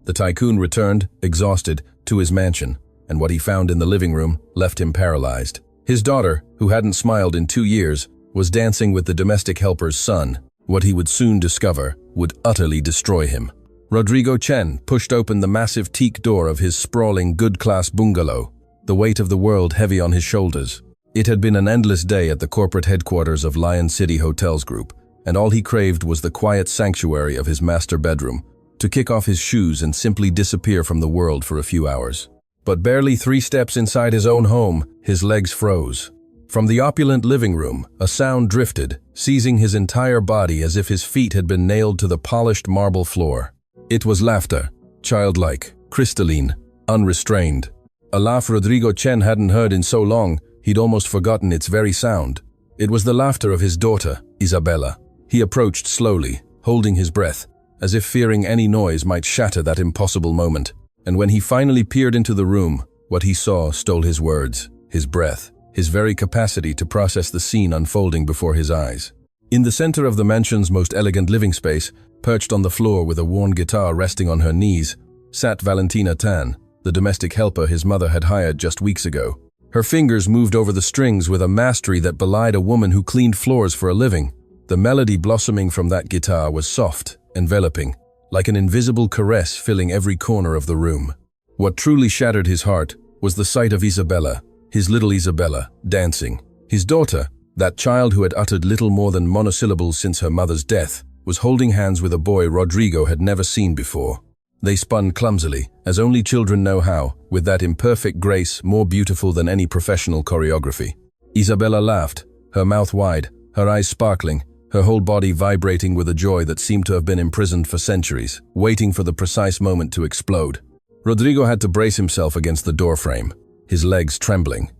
The tycoon returned, exhausted, to his mansion, and what he found in the living room left him paralyzed. His daughter, who hadn't smiled in 2 years, was dancing with the domestic helper's son. What he would soon discover would utterly destroy him. Rodrigo Chen pushed open the massive teak door of his sprawling, good-class bungalow, the weight of the world heavy on his shoulders. It had been an endless day at the corporate headquarters of Lion City Hotels Group, and all he craved was the quiet sanctuary of his master bedroom, to kick off his shoes and simply disappear from the world for a few hours. But barely 3 steps inside his own home, his legs froze. From the opulent living room, a sound drifted, seizing his entire body as if his feet had been nailed to the polished marble floor. It was laughter, childlike, crystalline, unrestrained. A laugh Rodrigo Chen hadn't heard in so long, he'd almost forgotten its very sound. It was the laughter of his daughter, Isabella. He approached slowly, holding his breath, as if fearing any noise might shatter that impossible moment. And when he finally peered into the room, what he saw stole his words, his breath, his very capacity to process the scene unfolding before his eyes. In the center of the mansion's most elegant living space, perched on the floor with a worn guitar resting on her knees, sat Valentina Tan, the domestic helper his mother had hired just weeks ago. Her fingers moved over the strings with a mastery that belied a woman who cleaned floors for a living. The melody blossoming from that guitar was soft, enveloping, like an invisible caress filling every corner of the room. What truly shattered his heart was the sight of Isabella, his little Isabella, dancing. His daughter, that child who had uttered little more than monosyllables since her mother's death, was holding hands with a boy Rodrigo had never seen before. They spun clumsily, as only children know how, with that imperfect grace more beautiful than any professional choreography. Isabella laughed, her mouth wide, her eyes sparkling, her whole body vibrating with a joy that seemed to have been imprisoned for centuries, waiting for the precise moment to explode. Rodrigo had to brace himself against the doorframe, his legs trembling.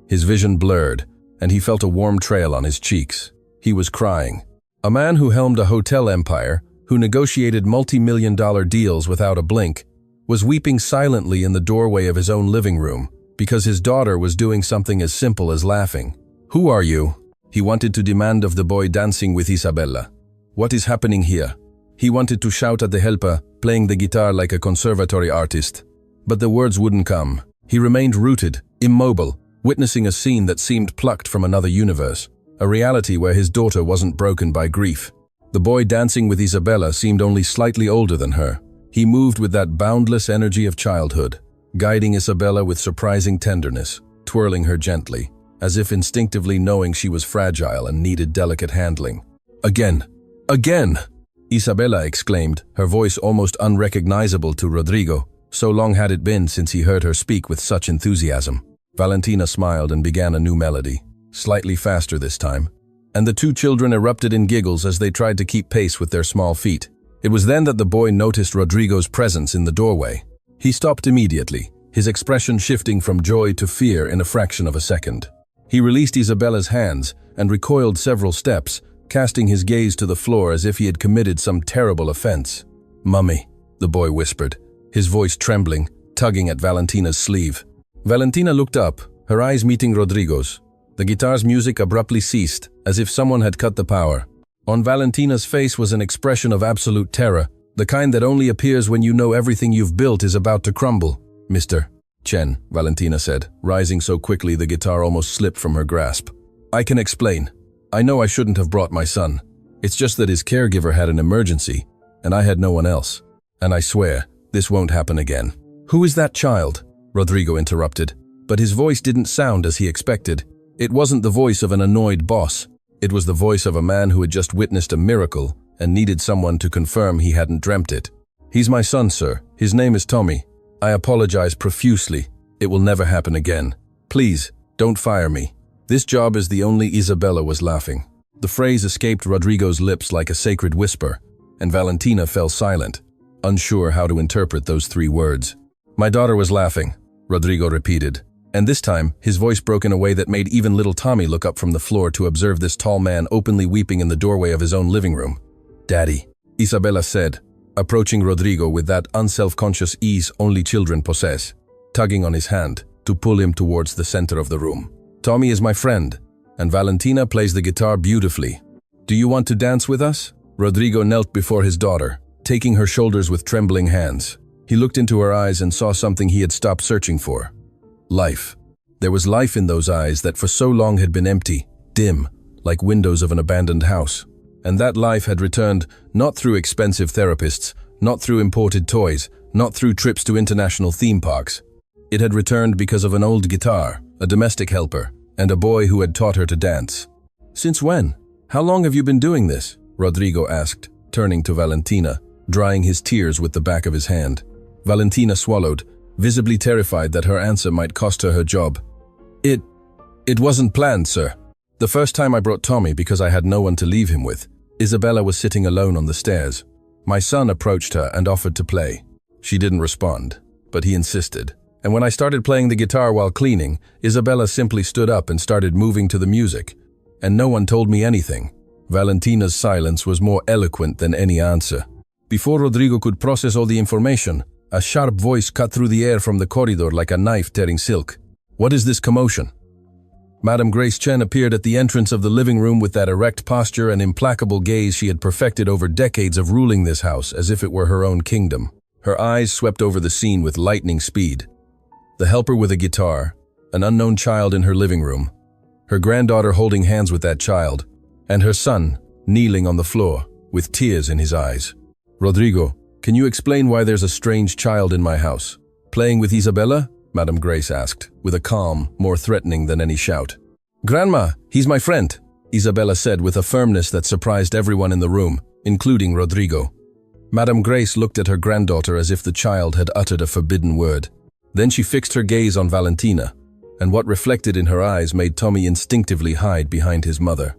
His vision blurred, and he felt a warm trail on his cheeks. He was crying. A man who helmed a hotel empire, who negotiated multi-million-dollar deals without a blink, was weeping silently in the doorway of his own living room because his daughter was doing something as simple as laughing. "Who are you?" he wanted to demand of the boy dancing with Isabella. "What is happening here?" He wanted to shout at the helper, playing the guitar like a conservatory artist. But the words wouldn't come. He remained rooted, immobile, witnessing a scene that seemed plucked from another universe, a reality where his daughter wasn't broken by grief. The boy dancing with Isabella seemed only slightly older than her. He moved with that boundless energy of childhood, guiding Isabella with surprising tenderness, twirling her gently, as if instinctively knowing she was fragile and needed delicate handling. "Again! Again!" Isabella exclaimed, her voice almost unrecognizable to Rodrigo. So long had it been since he heard her speak with such enthusiasm. Valentina smiled and began a new melody, slightly faster this time, and the 2 children erupted in giggles as they tried to keep pace with their small feet. It was then that the boy noticed Rodrigo's presence in the doorway. He stopped immediately, his expression shifting from joy to fear in a fraction of a second. He released Isabella's hands and recoiled several steps, casting his gaze to the floor as if he had committed some terrible offense. "Mummy," the boy whispered, his voice trembling, tugging at Valentina's sleeve. Valentina looked up, her eyes meeting Rodrigo's. The guitar's music abruptly ceased, as if someone had cut the power. On Valentina's face was an expression of absolute terror, the kind that only appears when you know everything you've built is about to crumble. "Mr. Chen," Valentina said, rising so quickly the guitar almost slipped from her grasp. "I can explain. I know I shouldn't have brought my son. It's just that his caregiver had an emergency, and I had no one else. And I swear, this won't happen again." "Who is that child?" Rodrigo interrupted, but his voice didn't sound as he expected. It wasn't the voice of an annoyed boss. It was the voice of a man who had just witnessed a miracle and needed someone to confirm he hadn't dreamt it. "He's my son, sir. His name is Tommy. I apologize profusely. It will never happen again. Please, don't fire me." "This job is the only..." Isabella was laughing. The phrase escaped Rodrigo's lips like a sacred whisper, and Valentina fell silent, unsure how to interpret those 3 words. "My daughter was laughing," Rodrigo repeated, and this time his voice broke in a way that made even little Tommy look up from the floor to observe this tall man openly weeping in the doorway of his own living room. "Daddy," Isabella said, approaching Rodrigo with that unself-conscious ease only children possess, tugging on his hand to pull him towards the center of the room. "Tommy is my friend, and Valentina plays the guitar beautifully. Do you want to dance with us?" Rodrigo knelt before his daughter, taking her shoulders with trembling hands. He looked into her eyes and saw something he had stopped searching for. Life. There was life in those eyes that for so long had been empty, dim, like windows of an abandoned house. And that life had returned not through expensive therapists, not through imported toys, not through trips to international theme parks. It had returned because of an old guitar, a domestic helper, and a boy who had taught her to dance. "Since when? How long have you been doing this?" Rodrigo asked, turning to Valentina, drying his tears with the back of his hand. Valentina swallowed, visibly terrified that her answer might cost her her job. It wasn't planned, sir. The first time I brought Tommy because I had no one to leave him with. Isabella was sitting alone on the stairs. My son approached her and offered to play. She didn't respond, but he insisted. And when I started playing the guitar while cleaning, Isabella simply stood up and started moving to the music. And no one told me anything. Valentina's silence was more eloquent than any answer. Before Rodrigo could process all the information, a sharp voice cut through the air from the corridor like a knife tearing silk. "What is this commotion?" Madame Grace Chen appeared at the entrance of the living room with that erect posture and implacable gaze she had perfected over decades of ruling this house as if it were her own kingdom. Her eyes swept over the scene with lightning speed. The helper with a guitar, an unknown child in her living room, her granddaughter holding hands with that child, and her son kneeling on the floor with tears in his eyes. "Rodrigo, can you explain why there's a strange child in my house? Playing with Isabella?" Madame Grace asked, with a calm more threatening than any shout. "Grandma, he's my friend," Isabella said with a firmness that surprised everyone in the room, including Rodrigo. Madame Grace looked at her granddaughter as if the child had uttered a forbidden word. Then she fixed her gaze on Valentina, and what reflected in her eyes made Tommy instinctively hide behind his mother.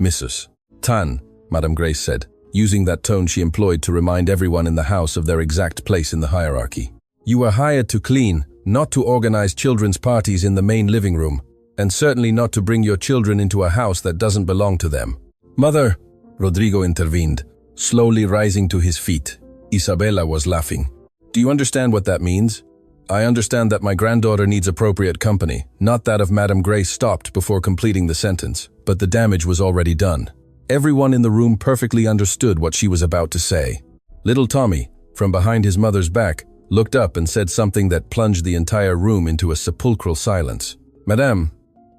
"Mrs. Tan," Madame Grace said, using that tone she employed to remind everyone in the house of their exact place in the hierarchy. "You were hired to clean, not to organize children's parties in the main living room, and certainly not to bring your children into a house that doesn't belong to them." "Mother," Rodrigo intervened, slowly rising to his feet. Isabella was laughing. "Do you understand what that means?" "I understand that my granddaughter needs appropriate company," not that of Madame Grace stopped before completing the sentence, but the damage was already done. Everyone in the room perfectly understood what she was about to say. Little Tommy, from behind his mother's back, looked up and said something that plunged the entire room into a sepulchral silence. "Madame,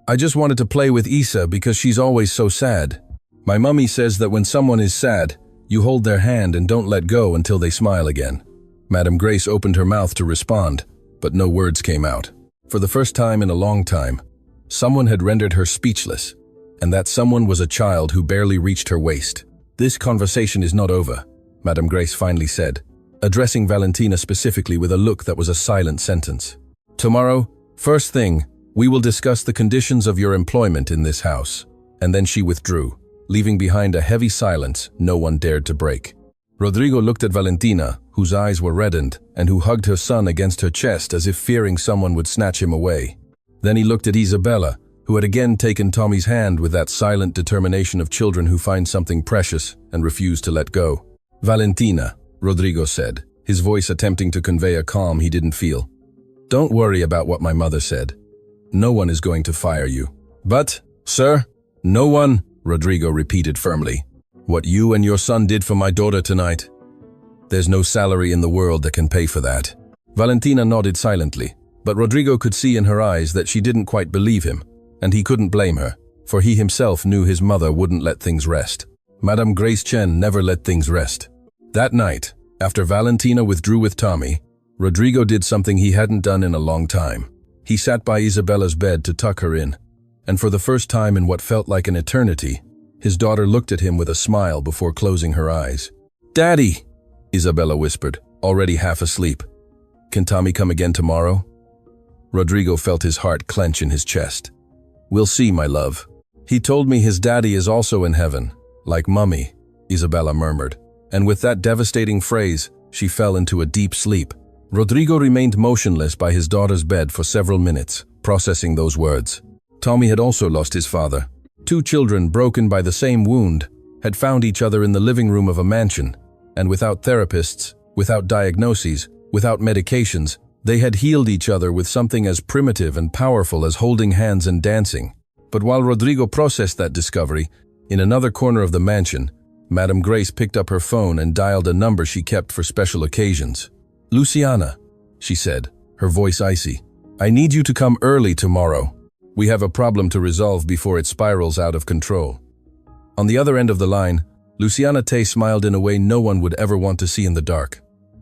I just wanted to play with Isa because she's always so sad. My mummy says that when someone is sad, you hold their hand and don't let go until they smile again." Madame Grace opened her mouth to respond, but no words came out. For the first time in a long time, someone had rendered her speechless, and that someone was a child who barely reached her waist. "This conversation is not over," Madame Grace finally said, addressing Valentina specifically with a look that was a silent sentence. "Tomorrow, first thing, we will discuss the conditions of your employment in this house." And then she withdrew, leaving behind a heavy silence no one dared to break. Rodrigo looked at Valentina, whose eyes were reddened, and who hugged her son against her chest as if fearing someone would snatch him away. Then he looked at Isabella, who had again taken Tommy's hand with that silent determination of children who find something precious and refuse to let go. "Valentina," Rodrigo said, his voice attempting to convey a calm he didn't feel. "Don't worry about what my mother said. No one is going to fire you." "But, sir, no one," Rodrigo repeated firmly. "What you and your son did for my daughter tonight, there's no salary in the world that can pay for that." Valentina nodded silently, but Rodrigo could see in her eyes that she didn't quite believe him, and he couldn't blame her, for he himself knew his mother wouldn't let things rest. Madame Grace Chen never let things rest. That night, after Valentina withdrew with Tommy, Rodrigo did something he hadn't done in a long time. He sat by Isabella's bed to tuck her in, and for the first time in what felt like an eternity, his daughter looked at him with a smile before closing her eyes. "Daddy," Isabella whispered, already half asleep. "Can Tommy come again tomorrow?" Rodrigo felt his heart clench in his chest. "We'll see, my love. He told me his daddy is also in heaven, like Mummy," Isabella murmured. And with that devastating phrase, she fell into a deep sleep. Rodrigo remained motionless by his daughter's bed for several minutes, processing those words. Tommy had also lost his father. Two children broken by the same wound had found each other in the living room of a mansion, and without therapists, without diagnoses, without medications, they had healed each other with something as primitive and powerful as holding hands and dancing. But while Rodrigo processed that discovery, in another corner of the mansion, Madame Grace picked up her phone and dialed a number she kept for special occasions. Luciana, she said, her voice icy. I need you to come early tomorrow. We have a problem to resolve before it spirals out of control. On the other end of the line, Luciana Tay smiled in a way no one would ever want to see in the dark.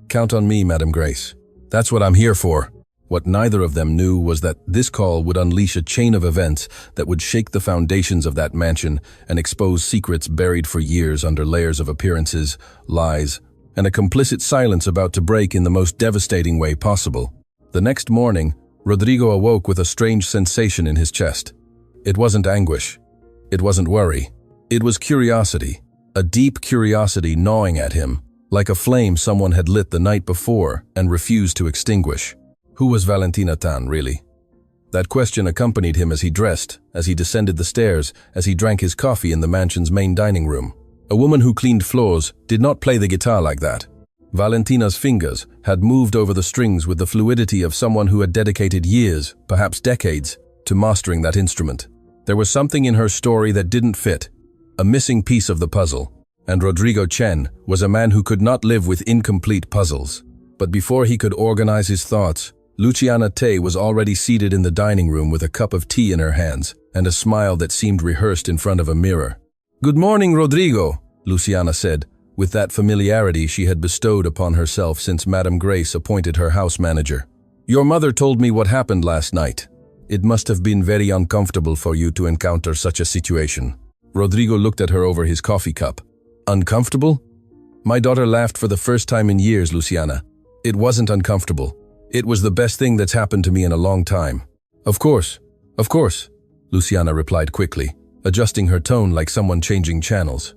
Count on me, Madame Grace. That's what I'm here for. What neither of them knew was that this call would unleash a chain of events that would shake the foundations of that mansion and expose secrets buried for years under layers of appearances, lies, and a complicit silence about to break in the most devastating way possible. The next morning, Rodrigo awoke with a strange sensation in his chest. It wasn't anguish. It wasn't worry. It was curiosity, a deep curiosity gnawing at him, like a flame someone had lit the night before and refused to extinguish. Who was Valentina Tan, really? That question accompanied him as he dressed, as he descended the stairs, as he drank his coffee in the mansion's main dining room. A woman who cleaned floors did not play the guitar like that. Valentina's fingers had moved over the strings with the fluidity of someone who had dedicated years, perhaps decades, to mastering that instrument. There was something in her story that didn't fit, a missing piece of the puzzle, and Rodrigo Chen was a man who could not live with incomplete puzzles. But before he could organize his thoughts, Luciana Tay was already seated in the dining room with a cup of tea in her hands and a smile that seemed rehearsed in front of a mirror. "Good morning, Rodrigo," Luciana said, with that familiarity she had bestowed upon herself since Madame Grace appointed her house manager. "Your mother told me what happened last night. It must have been very uncomfortable for you to encounter such a situation." Rodrigo looked at her over his coffee cup. "Uncomfortable?" "My daughter laughed for the first time in years, Luciana. It wasn't uncomfortable. It was the best thing that's happened to me in a long time." Of course, Luciana replied quickly, adjusting her tone like someone changing channels.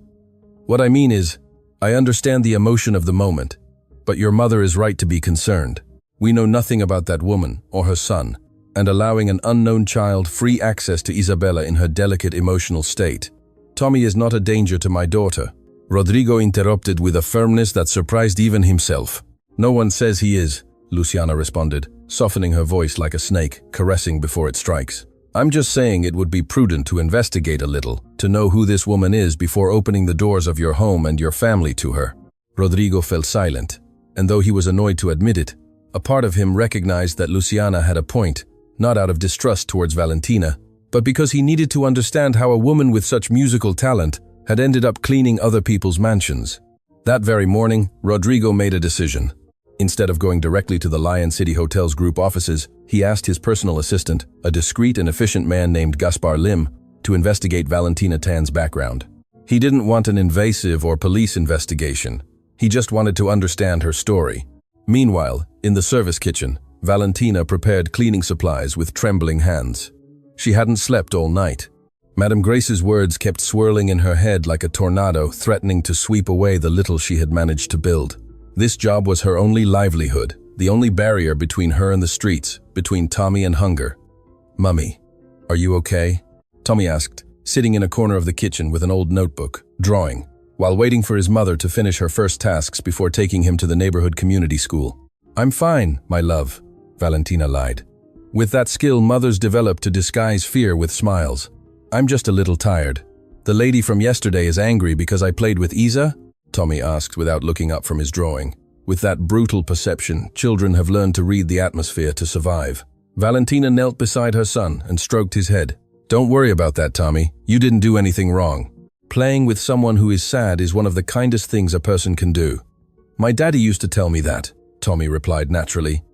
"What I mean is, I understand the emotion of the moment, but your mother is right to be concerned. We know nothing about that woman or her son, and allowing an unknown child free access to Isabella in her delicate emotional state. Tommy is not a danger to my daughter," Rodrigo interrupted with a firmness that surprised even himself. "No one says he is," Luciana responded, softening her voice like a snake, caressing before it strikes. "I'm just saying it would be prudent to investigate a little, to know who this woman is before opening the doors of your home and your family to her." Rodrigo fell silent, and though he was annoyed to admit it, a part of him recognized that Luciana had a point, not out of distrust towards Valentina, but because he needed to understand how a woman with such musical talent had ended up cleaning other people's mansions. That very morning, Rodrigo made a decision. Instead of going directly to the Lion City Hotel's group offices, he asked his personal assistant, a discreet and efficient man named Gaspar Lim, to investigate Valentina Tan's background. He didn't want an invasive or police investigation. He just wanted to understand her story. Meanwhile, in the service kitchen, Valentina prepared cleaning supplies with trembling hands. She hadn't slept all night. Madame Grace's words kept swirling in her head like a tornado, threatening to sweep away the little she had managed to build. This job was her only livelihood, the only barrier between her and the streets, between Tommy and hunger. "Mummy, are you okay?" Tommy asked, sitting in a corner of the kitchen with an old notebook, drawing, while waiting for his mother to finish her first tasks before taking him to the neighborhood community school. "I'm fine, my love," Valentina lied. With that skill mothers develop to disguise fear with smiles. "I'm just a little tired. The lady from yesterday is angry because I played with Isa?" Tommy asked without looking up from his drawing. With that brutal perception, children have learned to read the atmosphere to survive. Valentina knelt beside her son and stroked his head. "Don't worry about that, Tommy. You didn't do anything wrong. Playing with someone who is sad is one of the kindest things a person can do." "My daddy used to tell me that," Tommy replied naturally.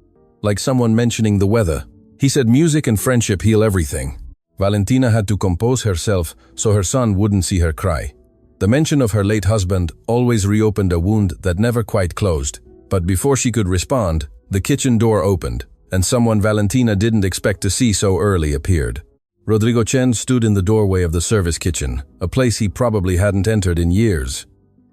Like someone mentioning the weather. He said music and friendship heal everything. Valentina had to compose herself so her son wouldn't see her cry. The mention of her late husband always reopened a wound that never quite closed. But before she could respond, the kitchen door opened, and someone Valentina didn't expect to see so early appeared. Rodrigo Chen stood in the doorway of the service kitchen, a place he probably hadn't entered in years.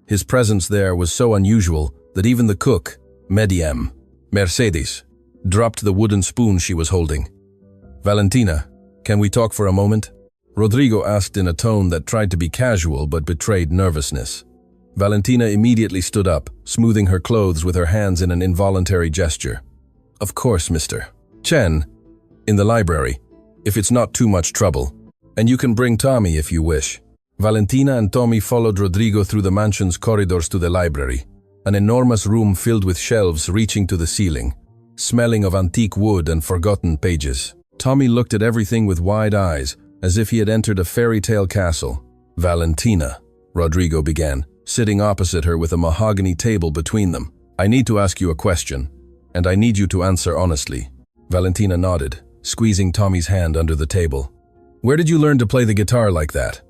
His presence there was so unusual that even the cook, Maid'S, Mercedes, dropped the wooden spoon she was holding. "Valentina, can we talk for a moment?" Rodrigo asked in a tone that tried to be casual but betrayed nervousness. Valentina immediately stood up, smoothing her clothes with her hands in an involuntary gesture. "Of course, Mr. Chen. In the library, if it's not too much trouble. And you can bring Tommy if you wish." Valentina and Tommy followed Rodrigo through the mansion's corridors to the library. an enormous room filled with shelves reaching to the ceiling, smelling of antique wood and forgotten pages. Tommy looked at everything with wide eyes, as if he had entered a fairy tale castle. "Valentina," Rodrigo began, sitting opposite her with a mahogany table between them. "I need to ask you a question, and I need you to answer honestly." Valentina nodded, squeezing Tommy's hand under the table. "Where did you learn to play the guitar like that?"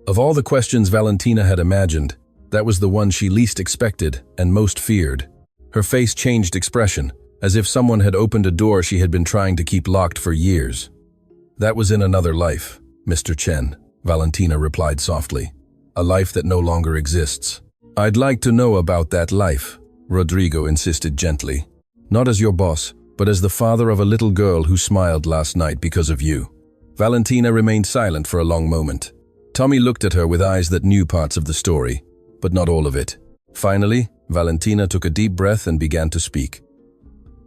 Of all the questions Valentina had imagined, that was the one she least expected and most feared. Her face changed expression, as if someone had opened a door she had been trying to keep locked for years. "That was in another life, Mr. Chen," Valentina replied softly. "A life that no longer exists." "I'd like to know about that life," Rodrigo insisted gently. "Not as your boss, but as the father of a little girl who smiled last night because of you." Valentina remained silent for a long moment. Tommy looked at her with eyes that knew parts of the story, but not all of it. Finally, Valentina took a deep breath and began to speak.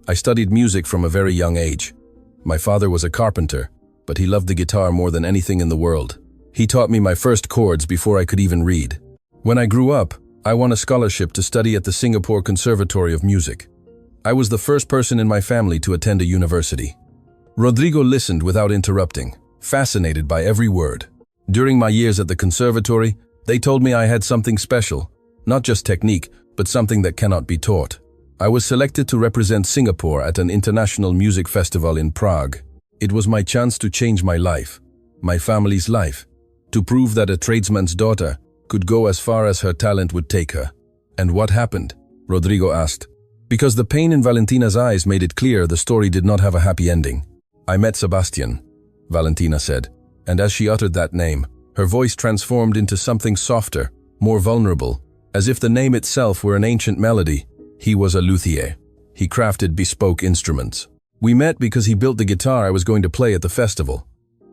"I studied music from a very young age. My father was a carpenter, but he loved the guitar more than anything in the world. He taught me my first chords before I could even read. When I grew up, I won a scholarship to study at the Singapore Conservatory of Music. I was the first person in my family to attend a university." Rodrigo listened without interrupting, fascinated by every word. "During my years at the conservatory, they told me I had something special, not just technique, but something that cannot be taught. I was selected to represent Singapore at an international music festival in Prague. It was my chance to change my life, my family's life, to prove that a tradesman's daughter could go as far as her talent would take her." "And what happened?" Rodrigo asked. Because the pain in Valentina's eyes made it clear the story did not have a happy ending. "I met Sebastian," Valentina said, and as she uttered that name, her voice transformed into something softer, more vulnerable, as if the name itself were an ancient melody. "He was a luthier. He crafted bespoke instruments. We met because he built the guitar I was going to play at the festival.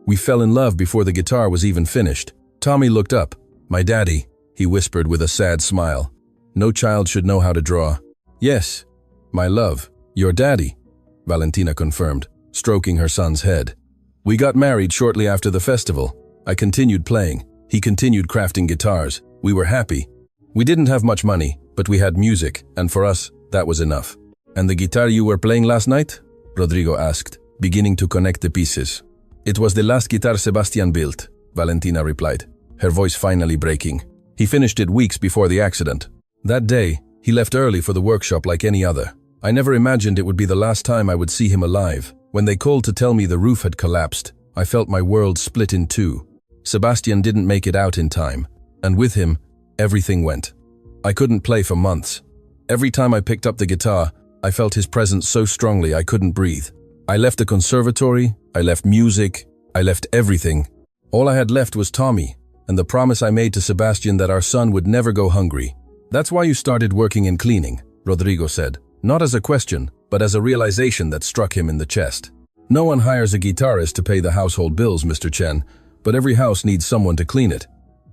We fell in love before the guitar was even finished." Tommy looked up. "My daddy," he whispered with a sad smile. "No child should know how to draw." "Yes, my love, your daddy," Valentina confirmed, stroking her son's head. "We got married shortly after the festival. I continued playing. He continued crafting guitars. We were happy. We didn't have much money, but we had music, and for us, that was enough." "And the guitar you were playing last night?" Rodrigo asked, beginning to connect the pieces. "It was the last guitar Sebastian built," Valentina replied, her voice finally breaking. "He finished it weeks before the accident. That day, he left early for the workshop like any other. I never imagined it would be the last time I would see him alive. When they called to tell me the roof had collapsed, I felt my world split in two. Sebastian didn't make it out in time, and with him, everything went. I couldn't play for months. Every time I picked up the guitar, I felt his presence so strongly I couldn't breathe. I left the conservatory, I left music, I left everything. All I had left was Tommy, and the promise I made to Sebastian that our son would never go hungry. That's why you started working in cleaning, Rodrigo said, not as a question, but as a realization that struck him in the chest. No one hires a guitarist to pay the household bills, Mr. Chen, but every house needs someone to clean it.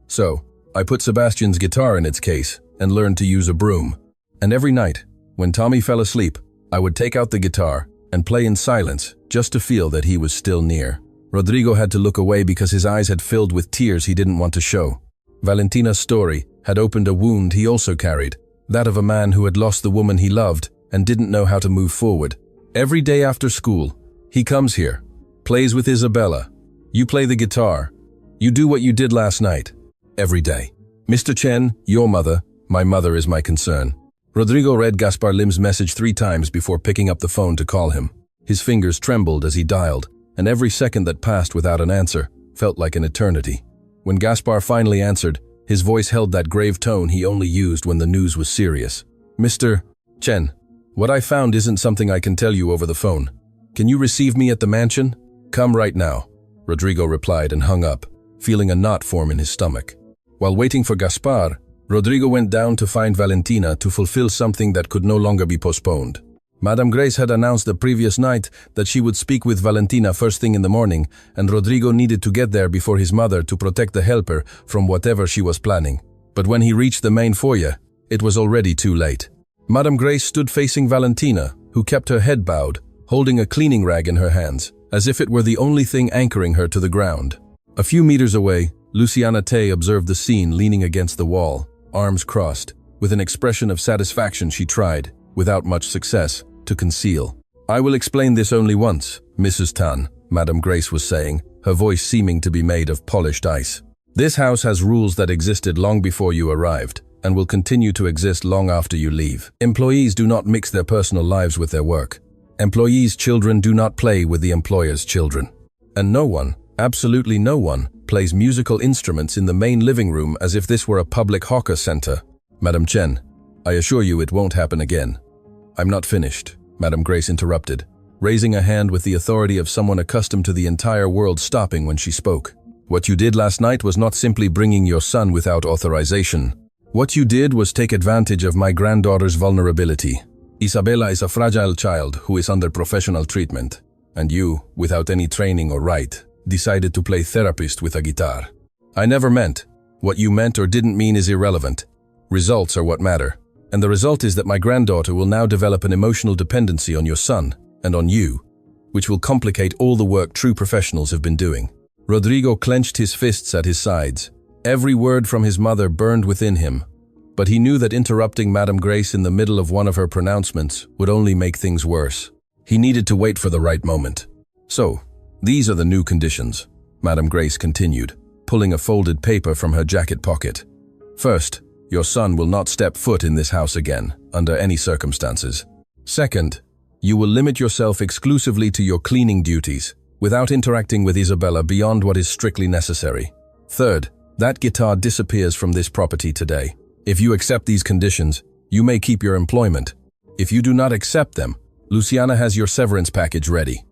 So, I put Sebastian's guitar in its case and learned to use a broom. And every night, when Tommy fell asleep, I would take out the guitar and play in silence just to feel that he was still near. Rodrigo had to look away because his eyes had filled with tears he didn't want to show. Valentina's story had opened a wound he also carried, that of a man who had lost the woman he loved and didn't know how to move forward. Every day after school, he comes here, plays with Isabella. You play the guitar. You do what you did last night. Every day. Mr. Chen, your mother, my mother is my concern. Rodrigo read Gaspar Lim's message 3 times before picking up the phone to call him. His fingers trembled as he dialed, and every second that passed without an answer felt like an eternity. When Gaspar finally answered, his voice held that grave tone he only used when the news was serious. Mr. Chen, what I found isn't something I can tell you over the phone. Can you receive me at the mansion? Come right now, Rodrigo replied and hung up, feeling a knot form in his stomach. While waiting for Gaspar, Rodrigo went down to find Valentina to fulfill something that could no longer be postponed. Madame Grace had announced the previous night that she would speak with Valentina first thing in the morning, and Rodrigo needed to get there before his mother to protect the helper from whatever she was planning. But when he reached the main foyer, it was already too late. Madame Grace stood facing Valentina, who kept her head bowed, holding a cleaning rag in her hands, as if it were the only thing anchoring her to the ground. A few meters away, Luciana Tay observed the scene leaning against the wall, arms crossed, With an expression of satisfaction she tried, without much success, to conceal. "I will explain this only once, Mrs. Tan," Madame Grace was saying, her voice seeming to be made of polished ice. "This house has rules that existed long before you arrived, and will continue to exist long after you leave. Employees do not mix their personal lives with their work. Employees' children do not play with the employer's children. And no one, absolutely no one, plays musical instruments in the main living room as if this were a public hawker center. Madam Chen, I assure you it won't happen again." "I'm not finished," Madame Grace interrupted, raising a hand with the authority of someone accustomed to the entire world stopping when she spoke. "What you did last night was not simply bringing your son without authorization. What you did was take advantage of my granddaughter's vulnerability. Isabella is a fragile child who is under professional treatment, and you, without any training or right, decided to play therapist with a guitar. I never meant. What you meant or didn't mean is irrelevant. Results are what matter. And the result is that my granddaughter will now develop an emotional dependency on your son and on you, which will complicate all the work true professionals have been doing." Rodrigo clenched his fists at his sides. Every word from his mother burned within him, but he knew that interrupting Madame Grace in the middle of one of her pronouncements would only make things worse. He needed to wait for the right moment. "So, these are the new conditions," Madame Grace continued, pulling a folded paper from her jacket pocket. "First, your son will not step foot in this house again, under any circumstances. Second, you will limit yourself exclusively to your cleaning duties, without interacting with Isabella beyond what is strictly necessary. Third, that guitar disappears from this property today. If you accept these conditions, you may keep your employment. If you do not accept them, Luciana has your severance package ready."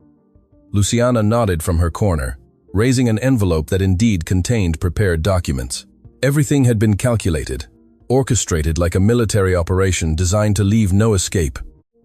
Luciana nodded from her corner, raising an envelope that indeed contained prepared documents. Everything had been calculated, orchestrated like a military operation designed to leave no escape.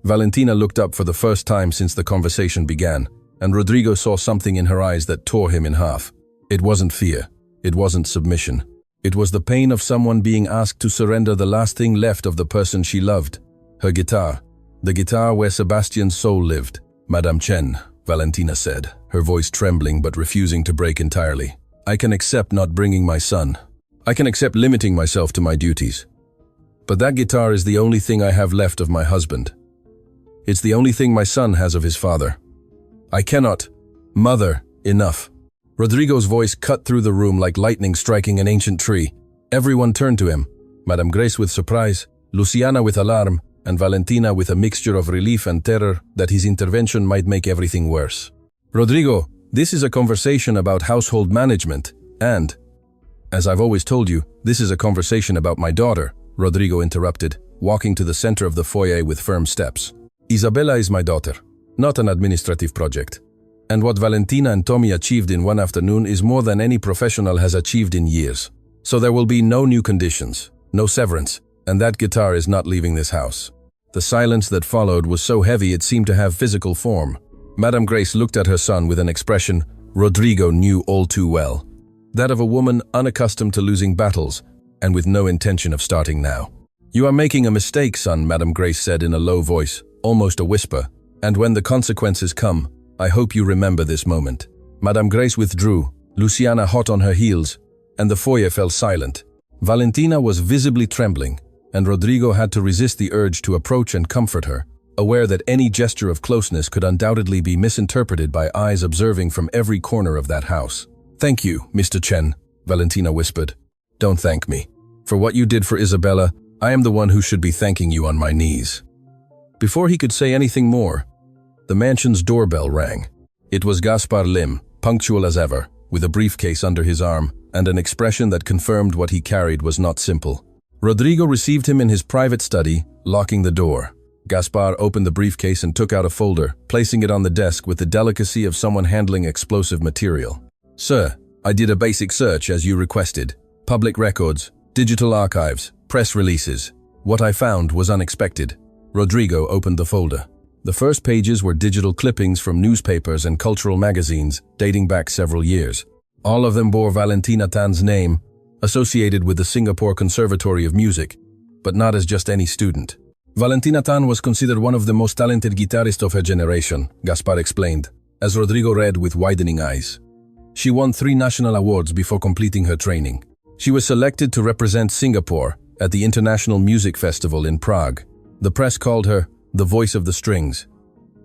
Valentina looked up for the first time since the conversation began, and Rodrigo saw something in her eyes that tore him in half. It wasn't fear. It wasn't submission. It was the pain of someone being asked to surrender the last thing left of the person she loved. Her guitar. The guitar where Sebastian's soul lived. "Madame Chen," Valentina said, her voice trembling but refusing to break entirely. "I can accept not bringing my son. I can accept limiting myself to my duties. But that guitar is the only thing I have left of my husband. It's the only thing my son has of his father. I cannot. Mother, enough." Rodrigo's voice cut through the room like lightning striking an ancient tree. Everyone turned to him, Madame Grace with surprise, Luciana with alarm, and Valentina with a mixture of relief and terror that his intervention might make everything worse. "Rodrigo, this is a conversation about household management, and, as I've always told you, this is a conversation about my daughter," Rodrigo interrupted, walking to the center of the foyer with firm steps. "Isabella is my daughter, not an administrative project. And what Valentina and Tommy achieved in one afternoon is more than any professional has achieved in years. So there will be no new conditions, no severance, and that guitar is not leaving this house." The silence that followed was so heavy it seemed to have physical form. Madame Grace looked at her son with an expression Rodrigo knew all too well. That of a woman unaccustomed to losing battles, and with no intention of starting now. "You are making a mistake, son," Madame Grace said in a low voice, almost a whisper. "And when the consequences come, I hope you remember this moment." Madame Grace withdrew, Luciana hot on her heels, and the foyer fell silent. Valentina was visibly trembling, and Rodrigo had to resist the urge to approach and comfort her, aware that any gesture of closeness could undoubtedly be misinterpreted by eyes observing from every corner of that house. "Thank you, Mr. Chen," Valentina whispered. "Don't thank me. For what you did for Isabella, I am the one who should be thanking you on my knees." Before he could say anything more, the mansion's doorbell rang. It was Gaspar Lim, punctual as ever, with a briefcase under his arm and an expression that confirmed what he carried was not simple. Rodrigo received him in his private study, locking the door. Gaspar opened the briefcase and took out a folder, placing it on the desk with the delicacy of someone handling explosive material. "Sir, I did a basic search as you requested. Public records, digital archives, press releases. What I found was unexpected." Rodrigo opened the folder. The first pages were digital clippings from newspapers and cultural magazines dating back several years. All of them bore Valentina Tan's name, associated with the Singapore Conservatory of Music, but not as just any student. Valentina Tan was considered one of the most talented guitarists of her generation, Gaspar explained, as Rodrigo read with widening eyes. She won 3 national awards before completing her training. She was selected to represent Singapore at the International Music Festival in Prague. The press called her the voice of the strings.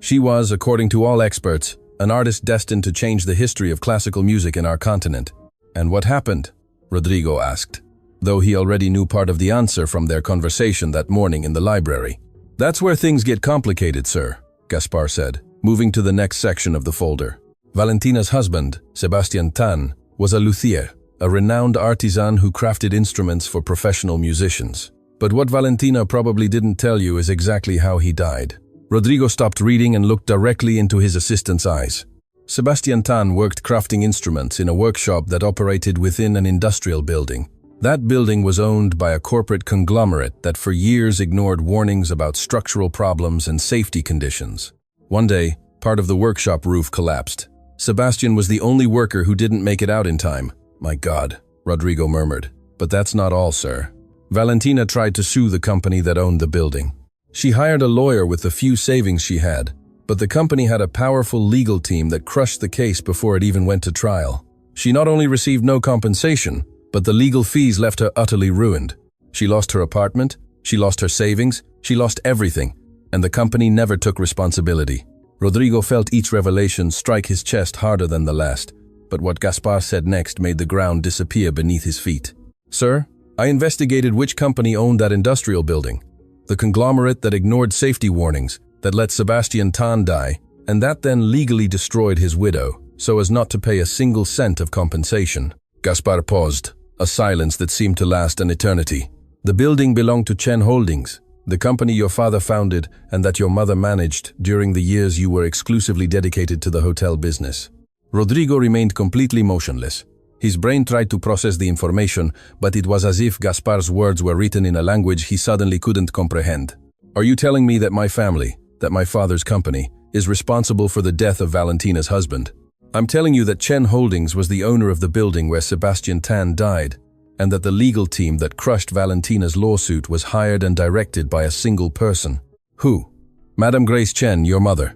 She was, according to all experts, an artist destined to change the history of classical music in our continent. And what happened? Rodrigo asked, though he already knew part of the answer from their conversation that morning in the library. That's where things get complicated, sir, Gaspar said, moving to the next section of the folder. Valentina's husband, Sebastian Tan, was a luthier, a renowned artisan who crafted instruments for professional musicians. But what Valentina probably didn't tell you is exactly how he died. Rodrigo stopped reading and looked directly into his assistant's eyes. Sebastian Tan worked crafting instruments in a workshop that operated within an industrial building. That building was owned by a corporate conglomerate that for years ignored warnings about structural problems and safety conditions. One day, part of the workshop roof collapsed. Sebastian was the only worker who didn't make it out in time. My God, Rodrigo murmured. But that's not all, sir. Valentina tried to sue the company that owned the building. She hired a lawyer with the few savings she had, but the company had a powerful legal team that crushed the case before it even went to trial. She not only received no compensation, but the legal fees left her utterly ruined. She lost her apartment, she lost her savings, she lost everything, and the company never took responsibility. Rodrigo felt each revelation strike his chest harder than the last, but what Gaspar said next made the ground disappear beneath his feet. Sir, I investigated which company owned that industrial building. The conglomerate that ignored safety warnings, that let Sebastian Tan die, and that then legally destroyed his widow, so as not to pay a single cent of compensation. Gaspar paused, a silence that seemed to last an eternity. The building belonged to Chen Holdings, the company your father founded and that your mother managed during the years you were exclusively dedicated to the hotel business. Rodrigo remained completely motionless. His brain tried to process the information, but it was as if Gaspar's words were written in a language he suddenly couldn't comprehend. Are you telling me that my family, that my father's company, is responsible for the death of Valentina's husband? I'm telling you that Chen Holdings was the owner of the building where Sebastian Tan died, and that the legal team that crushed Valentina's lawsuit was hired and directed by a single person. Who? Madame Grace Chen, your mother.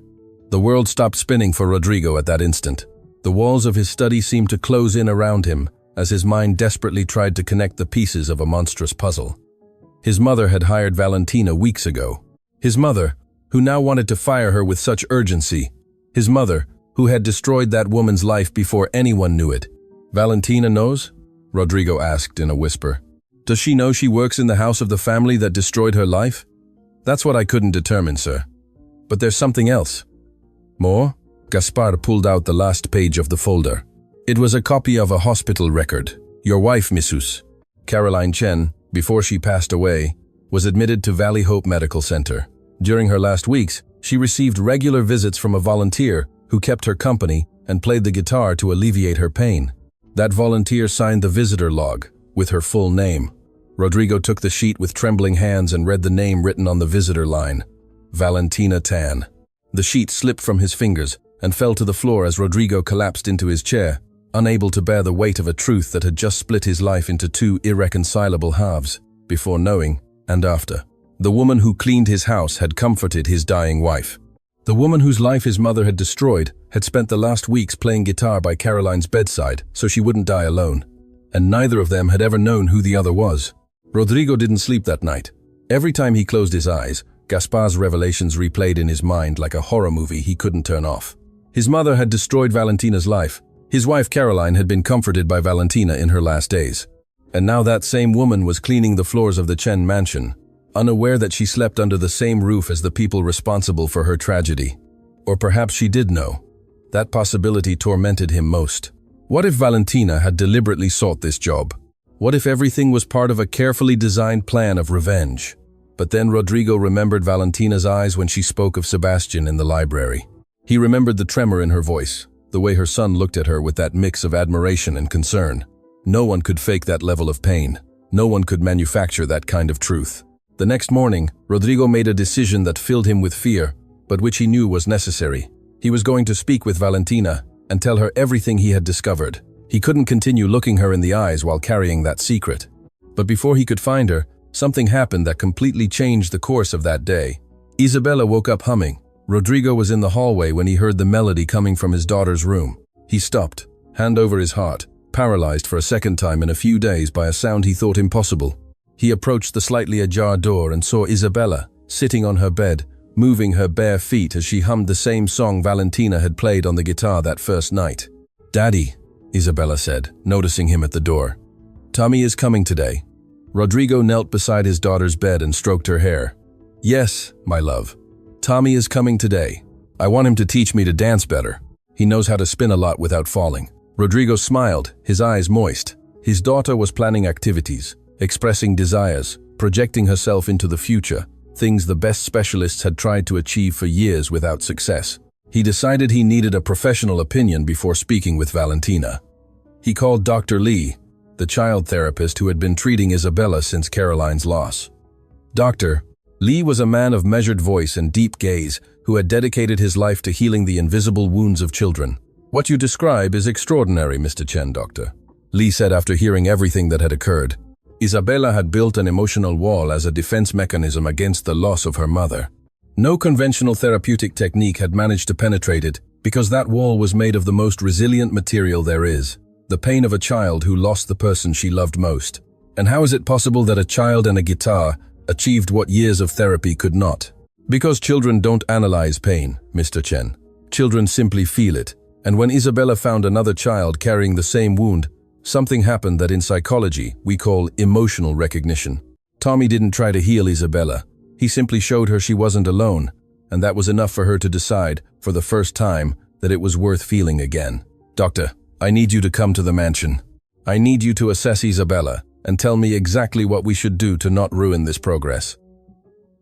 The world stopped spinning for Rodrigo at that instant. The walls of his study seemed to close in around him as his mind desperately tried to connect the pieces of a monstrous puzzle. His mother had hired Valentina weeks ago. His mother, who now wanted to fire her with such urgency. His mother, who had destroyed that woman's life before anyone knew it. Valentina knows? Rodrigo asked in a whisper. Does she know she works in the house of the family that destroyed her life? That's what I couldn't determine, sir. But there's something else. More? Gaspar pulled out the last page of the folder. It was a copy of a hospital record. Your wife, Missus, Caroline Chen, before she passed away, was admitted to Valley Hope Medical Center. During her last weeks, she received regular visits from a volunteer who kept her company and played the guitar to alleviate her pain. That volunteer signed the visitor log with her full name. Rodrigo took the sheet with trembling hands and read the name written on the visitor line. Valentina Tan. The sheet slipped from his fingers and fell to the floor as Rodrigo collapsed into his chair, unable to bear the weight of a truth that had just split his life into two irreconcilable halves, before knowing and after. The woman who cleaned his house had comforted his dying wife. The woman whose life his mother had destroyed had spent the last weeks playing guitar by Caroline's bedside so she wouldn't die alone. And neither of them had ever known who the other was. Rodrigo didn't sleep that night. Every time he closed his eyes, Gaspar's revelations replayed in his mind like a horror movie he couldn't turn off. His mother had destroyed Valentina's life. His wife Caroline had been comforted by Valentina in her last days. And now that same woman was cleaning the floors of the Chen mansion, unaware that she slept under the same roof as the people responsible for her tragedy. Or perhaps she did know. That possibility tormented him most. What if Valentina had deliberately sought this job? What if everything was part of a carefully designed plan of revenge? But then Rodrigo remembered Valentina's eyes when she spoke of Sebastian in the library. He remembered the tremor in her voice, the way her son looked at her with that mix of admiration and concern. No one could fake that level of pain. No one could manufacture that kind of truth. The next morning, Rodrigo made a decision that filled him with fear, but which he knew was necessary. He was going to speak with Valentina and tell her everything he had discovered. He couldn't continue looking her in the eyes while carrying that secret. But before he could find her, something happened that completely changed the course of that day. Isabella woke up humming. Rodrigo was in the hallway when he heard the melody coming from his daughter's room. He stopped, hand over his heart, paralyzed for a second time in a few days by a sound he thought impossible. He approached the slightly ajar door and saw Isabella, sitting on her bed, moving her bare feet as she hummed the same song Valentina had played on the guitar that first night. "Daddy," Isabella said, noticing him at the door. "Tommy is coming today." Rodrigo knelt beside his daughter's bed and stroked her hair. "Yes, my love. Tommy is coming today. I want him to teach me to dance better. He knows how to spin a lot without falling." Rodrigo smiled, his eyes moist. His daughter was planning activities, expressing desires, projecting herself into the future, things the best specialists had tried to achieve for years without success. He decided he needed a professional opinion before speaking with Valentina. He called Dr. Lee, the child therapist who had been treating Isabella since Caroline's loss. Dr. Lee was a man of measured voice and deep gaze who had dedicated his life to healing the invisible wounds of children. "What you describe is extraordinary, Mr. Chen, Doctor," Lee said after hearing everything that had occurred. Isabella had built an emotional wall as a defense mechanism against the loss of her mother. No conventional therapeutic technique had managed to penetrate it because that wall was made of the most resilient material there is, the pain of a child who lost the person she loved most. And how is it possible that a child and a guitar achieved what years of therapy could not? Because children don't analyze pain, Mr. Chen. Children simply feel it. And when Isabella found another child carrying the same wound, something happened that in psychology we call emotional recognition. Tommy didn't try to heal Isabella. He simply showed her she wasn't alone, and that was enough for her to decide, for the first time, that it was worth feeling again. "Doctor, I need you to come to the mansion. I need you to assess Isabella and tell me exactly what we should do to not ruin this progress."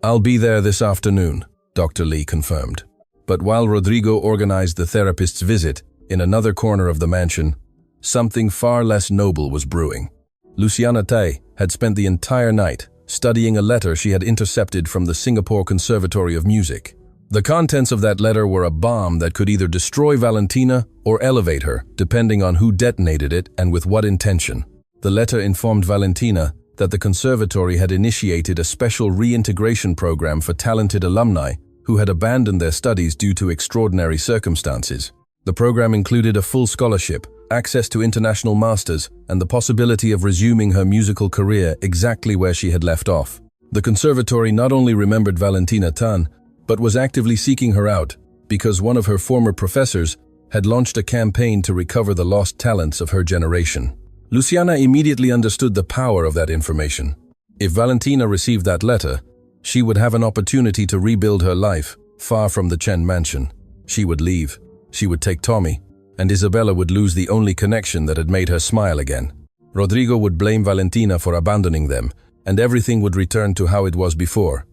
"I'll be there this afternoon," Dr. Lee confirmed. But while Rodrigo organized the therapist's visit, in another corner of the mansion, something far less noble was brewing. Luciana Tai had spent the entire night studying a letter she had intercepted from the Singapore Conservatory of Music. The contents of that letter were a bomb that could either destroy Valentina or elevate her, depending on who detonated it and with what intention. The letter informed Valentina that the conservatory had initiated a special reintegration program for talented alumni who had abandoned their studies due to extraordinary circumstances. The program included a full scholarship, access to international masters, and the possibility of resuming her musical career exactly where she had left off. The conservatory not only remembered Valentina Tan, but was actively seeking her out because one of her former professors had launched a campaign to recover the lost talents of her generation. Luciana immediately understood the power of that information. If Valentina received that letter, she would have an opportunity to rebuild her life far from the Chen mansion. She would leave. She would take Tommy, and Isabella would lose the only connection that had made her smile again. Rodrigo would blame Valentina for abandoning them, and everything would return to how it was before.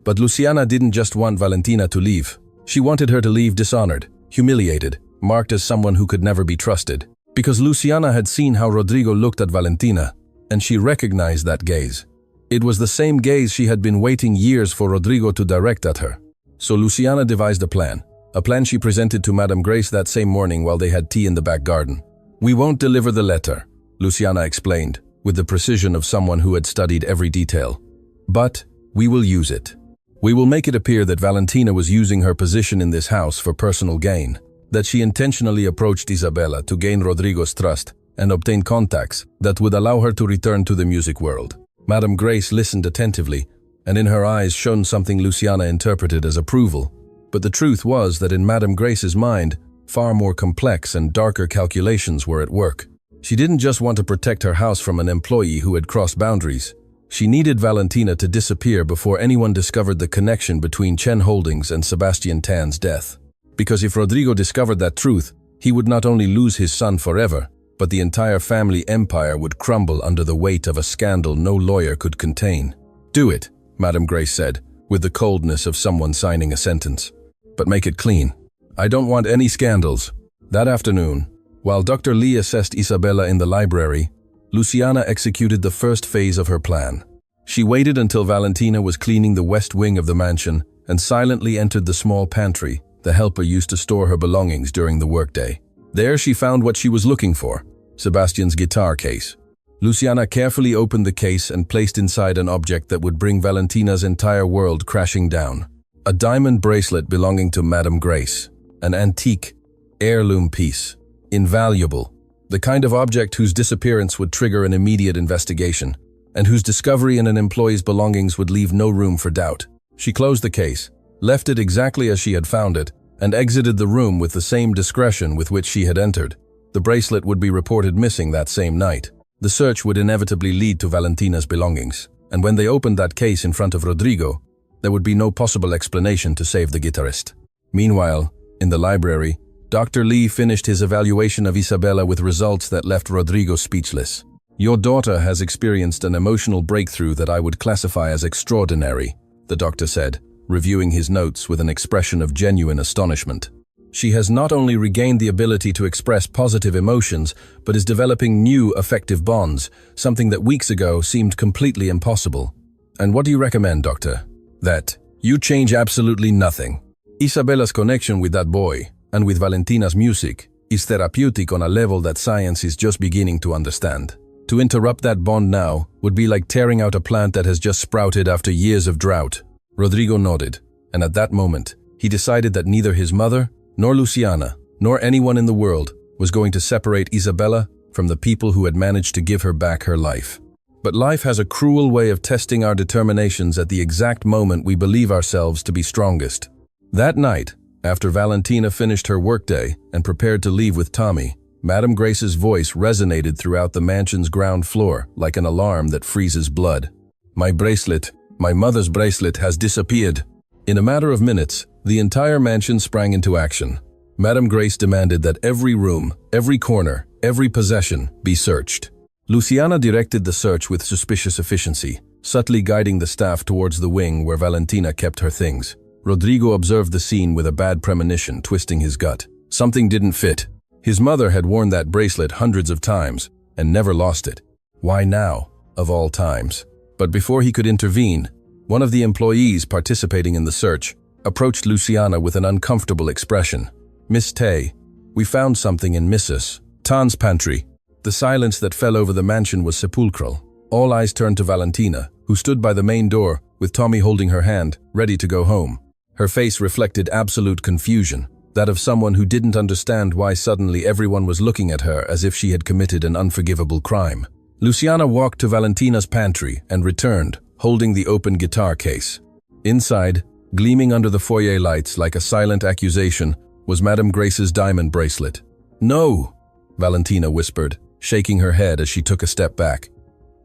But Luciana didn't just want Valentina to leave. She wanted her to leave dishonored, humiliated, marked as someone who could never be trusted. Because Luciana had seen how Rodrigo looked at Valentina, and she recognized that gaze. It was the same gaze she had been waiting years for Rodrigo to direct at her. So Luciana devised a plan she presented to Madame Grace that same morning while they had tea in the back garden. "We won't deliver the letter," Luciana explained, with the precision of someone who had studied every detail. "But we will use it. We will make it appear that Valentina was using her position in this house for personal gain, that she intentionally approached Isabella to gain Rodrigo's trust and obtain contacts that would allow her to return to the music world." Madame Grace listened attentively, and in her eyes shone something Luciana interpreted as approval. But the truth was that in Madame Grace's mind, far more complex and darker calculations were at work. She didn't just want to protect her house from an employee who had crossed boundaries. She needed Valentina to disappear before anyone discovered the connection between Chen Holdings and Sebastian Tan's death. Because if Rodrigo discovered that truth, he would not only lose his son forever, but the entire family empire would crumble under the weight of a scandal no lawyer could contain. "Do it," Madame Grace said, with the coldness of someone signing a sentence. "But make it clean. I don't want any scandals." That afternoon, while Dr. Lee assessed Isabella in the library, Luciana executed the first phase of her plan. She waited until Valentina was cleaning the west wing of the mansion and silently entered the small pantry the helper used to store her belongings during the workday. There she found what she was looking for, Sebastian's guitar case. Luciana carefully opened the case and placed inside an object that would bring Valentina's entire world crashing down. A diamond bracelet belonging to Madame Grace, an antique, heirloom piece, invaluable, the kind of object whose disappearance would trigger an immediate investigation, and whose discovery in an employee's belongings would leave no room for doubt. She closed the case, left it exactly as she had found it, and exited the room with the same discretion with which she had entered. The bracelet would be reported missing that same night. The search would inevitably lead to Valentina's belongings, and when they opened that case in front of Rodrigo, there would be no possible explanation to save the guitarist. Meanwhile, in the library, Dr. Lee finished his evaluation of Isabella with results that left Rodrigo speechless. "Your daughter has experienced an emotional breakthrough that I would classify as extraordinary," the doctor said, reviewing his notes with an expression of genuine astonishment. "She has not only regained the ability to express positive emotions, but is developing new affective bonds, something that weeks ago seemed completely impossible." "And what do you recommend, doctor?" "That you change absolutely nothing. Isabella's connection with that boy, and with Valentina's music, is therapeutic on a level that science is just beginning to understand. To interrupt that bond now would be like tearing out a plant that has just sprouted after years of drought." Rodrigo nodded, and at that moment, he decided that neither his mother, nor Luciana, nor anyone in the world was going to separate Isabella from the people who had managed to give her back her life. But life has a cruel way of testing our determinations at the exact moment we believe ourselves to be strongest. That night, after Valentina finished her workday and prepared to leave with Tommy, Madame Grace's voice resonated throughout the mansion's ground floor like an alarm that freezes blood. "My bracelet, my mother's bracelet, has disappeared." In a matter of minutes, the entire mansion sprang into action. Madame Grace demanded that every room, every corner, every possession be searched. Luciana directed the search with suspicious efficiency, subtly guiding the staff towards the wing where Valentina kept her things. Rodrigo observed the scene with a bad premonition, twisting his gut. Something didn't fit. His mother had worn that bracelet hundreds of times and never lost it. Why now, of all times? But before he could intervene, one of the employees participating in the search approached Luciana with an uncomfortable expression. "Miss Tay, we found something in Mrs. Tan's pantry." The silence that fell over the mansion was sepulchral. All eyes turned to Valentina, who stood by the main door with Tommy holding her hand, ready to go home. Her face reflected absolute confusion, that of someone who didn't understand why suddenly everyone was looking at her as if she had committed an unforgivable crime. Luciana walked to Valentina's pantry and returned, holding the open guitar case. Inside, gleaming under the foyer lights like a silent accusation, was Madame Grace's diamond bracelet. "No," Valentina whispered, shaking her head as she took a step back.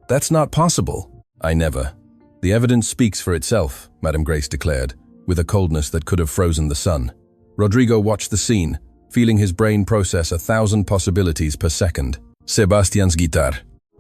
"That's not possible." "I never." "The evidence speaks for itself," Madame Grace declared, with a coldness that could have frozen the sun. Rodrigo watched the scene, feeling his brain process 1,000 possibilities per second. Sebastian's guitar.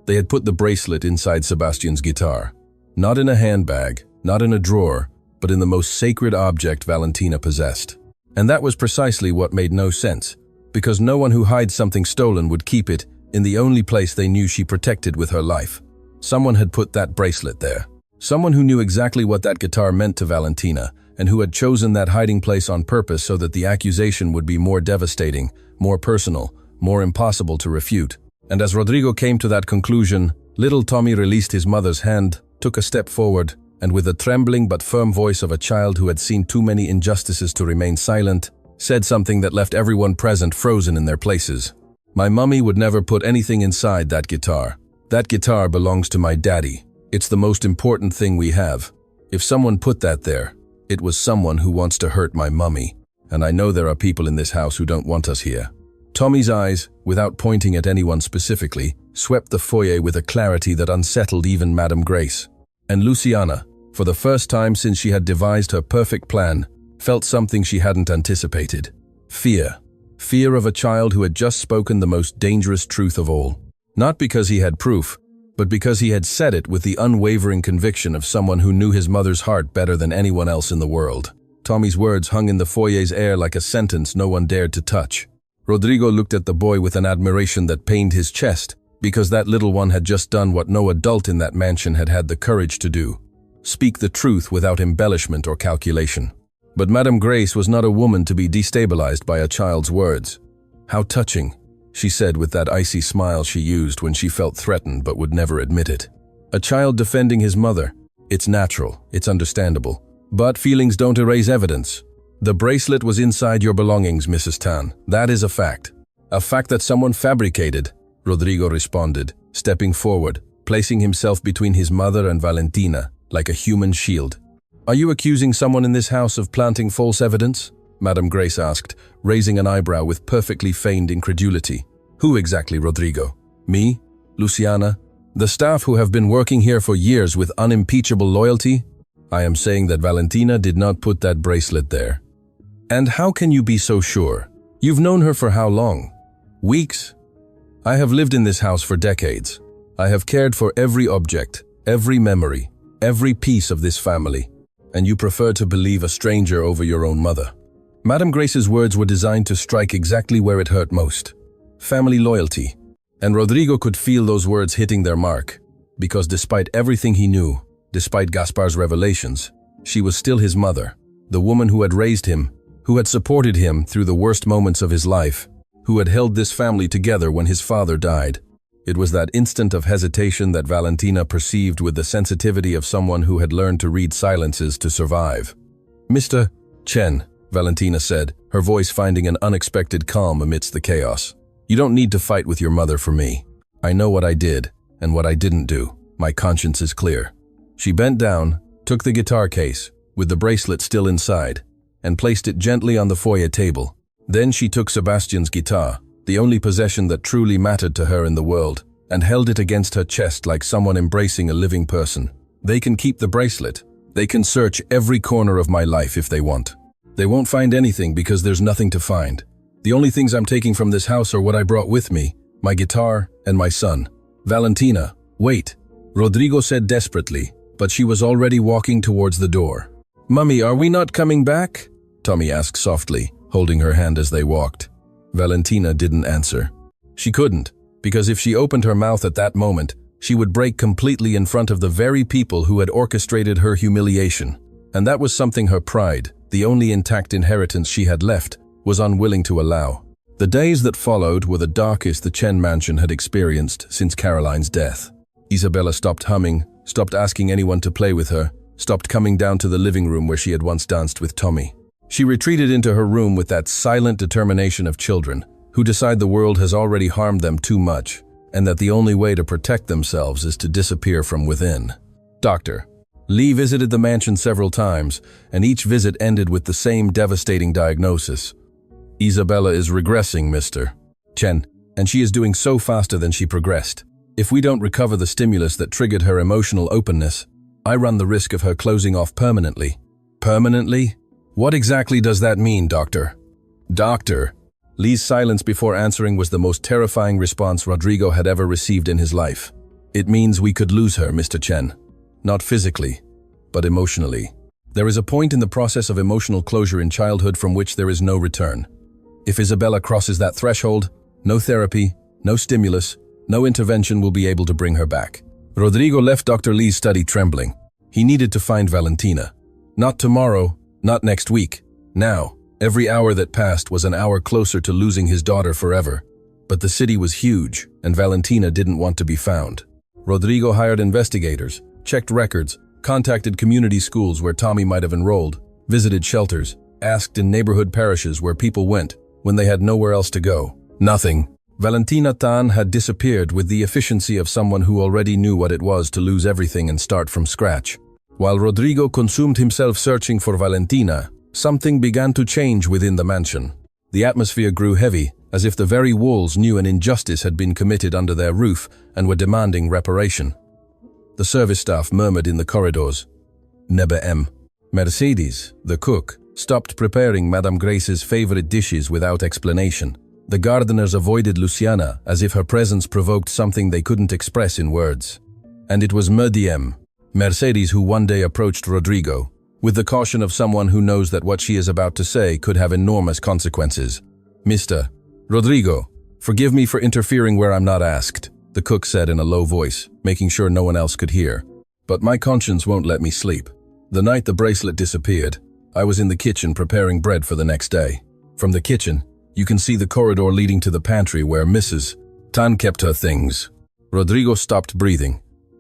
They had put the bracelet inside Sebastian's guitar. Not in a handbag, not in a drawer, but in the most sacred object Valentina possessed. And that was precisely what made no sense, because no one who hides something stolen would keep it in the only place they knew she protected with her life. Someone had put that bracelet there. Someone who knew exactly what that guitar meant to Valentina, and who had chosen that hiding place on purpose so that the accusation would be more devastating, more personal, more impossible to refute. And as Rodrigo came to that conclusion, little Tommy released his mother's hand, took a step forward, and with the trembling but firm voice of a child who had seen too many injustices to remain silent, said something that left everyone present frozen in their places. "My mummy would never put anything inside that guitar. That guitar belongs to my daddy. It's the most important thing we have. If someone put that there, it was someone who wants to hurt my mummy, and I know there are people in this house who don't want us here." Tommy's eyes, without pointing at anyone specifically, swept the foyer with a clarity that unsettled even Madame Grace. And Luciana, for the first time since she had devised her perfect plan, felt something she hadn't anticipated. Fear. Fear of a child who had just spoken the most dangerous truth of all. Not because he had proof, but because he had said it with the unwavering conviction of someone who knew his mother's heart better than anyone else in the world. Tommy's words hung in the foyer's air like a sentence no one dared to touch. Rodrigo looked at the boy with an admiration that pained his chest, because that little one had just done what no adult in that mansion had had the courage to do. Speak the truth without embellishment or calculation. But Madame Grace was not a woman to be destabilized by a child's words. "How touching," she said with that icy smile she used when she felt threatened but would never admit it. "A child defending his mother. It's natural, it's understandable. But feelings don't erase evidence. The bracelet was inside your belongings, Mrs. Tan. That is a fact. A fact that someone fabricated," Rodrigo responded, stepping forward, placing himself between his mother and Valentina, like a human shield. "Are you accusing someone in this house of planting false evidence?" Madame Grace asked, raising an eyebrow with perfectly feigned incredulity. "Who exactly, Rodrigo? Me? Luciana? The staff who have been working here for years with unimpeachable loyalty? I am saying that Valentina did not put that bracelet there." "And how can you be so sure? You've known her for how long? Weeks?" "I have lived in this house for decades. I have cared for every object, every memory, every piece of this family. And you prefer to believe a stranger over your own mother." Madame Grace's words were designed to strike exactly where it hurt most. Family loyalty. And Rodrigo could feel those words hitting their mark, because despite everything he knew, despite Gaspar's revelations, she was still his mother, the woman who had raised him, who had supported him through the worst moments of his life, who had held this family together when his father died. It was that instant of hesitation that Valentina perceived with the sensitivity of someone who had learned to read silences to survive. "Mr. Chen," Valentina said, her voice finding an unexpected calm amidst the chaos. "You don't need to fight with your mother for me. I know what I did and what I didn't do. My conscience is clear." She bent down, took the guitar case, with the bracelet still inside, and placed it gently on the foyer table. Then she took Sebastian's guitar, the only possession that truly mattered to her in the world, and held it against her chest like someone embracing a living person. "They can keep the bracelet. They can search every corner of my life if they want. They won't find anything because there's nothing to find. The only things I'm taking from this house are what I brought with me, my guitar and my son." "Valentina, wait," Rodrigo said desperately, but she was already walking towards the door. "Mummy, are we not coming back?" Tommy asked softly, holding her hand as they walked. Valentina didn't answer. She couldn't, because if she opened her mouth at that moment, she would break completely in front of the very people who had orchestrated her humiliation. And that was something her pride, the only intact inheritance she had left, was unwilling to allow. The days that followed were the darkest the Chen mansion had experienced since Caroline's death. Isabella stopped humming, stopped asking anyone to play with her, stopped coming down to the living room where she had once danced with Tommy. She retreated into her room with that silent determination of children, who decide the world has already harmed them too much, and that the only way to protect themselves is to disappear from within. Dr. Lee visited the mansion several times, and each visit ended with the same devastating diagnosis. "Isabella is regressing, Mr. Chen, and she is doing so faster than she progressed. If we don't recover the stimulus that triggered her emotional openness, I run the risk of her closing off permanently." "Permanently? What exactly does that mean, Doctor?" "Doctor." Lee's silence before answering was the most terrifying response Rodrigo had ever received in his life. "It means we could lose her, Mr. Chen. Not physically, but emotionally. There is a point in the process of emotional closure in childhood from which there is no return. If Isabella crosses that threshold, no therapy, no stimulus, no intervention will be able to bring her back." Rodrigo left Dr. Lee's study trembling. He needed to find Valentina. Not tomorrow, not next week. Now, every hour that passed was an hour closer to losing his daughter forever. But the city was huge, and Valentina didn't want to be found. Rodrigo hired investigators, checked records, contacted community schools where Tommy might have enrolled, visited shelters, asked in neighborhood parishes where people went when they had nowhere else to go. Nothing. Valentina Tan had disappeared with the efficiency of someone who already knew what it was to lose everything and start from scratch. While Rodrigo consumed himself searching for Valentina, something began to change within the mansion. The atmosphere grew heavy, as if the very walls knew an injustice had been committed under their roof and were demanding reparation. The service staff murmured in the corridors. Nebe Mercedes, the cook, stopped preparing Madame Grace's favorite dishes without explanation. The gardeners avoided Luciana as if her presence provoked something they couldn't express in words. And it was Maid'S, Mercedes, who one day approached Rodrigo, with the caution of someone who knows that what she is about to say could have enormous consequences. "Mr. Rodrigo, forgive me for interfering where I'm not asked," the cook said in a low voice, making sure no one else could hear. "But my conscience won't let me sleep. The night the bracelet disappeared, I was in the kitchen preparing bread for the next day. From the kitchen, you can see the corridor leading to the pantry where Mrs. Tan kept her things." Rodrigo stopped breathing.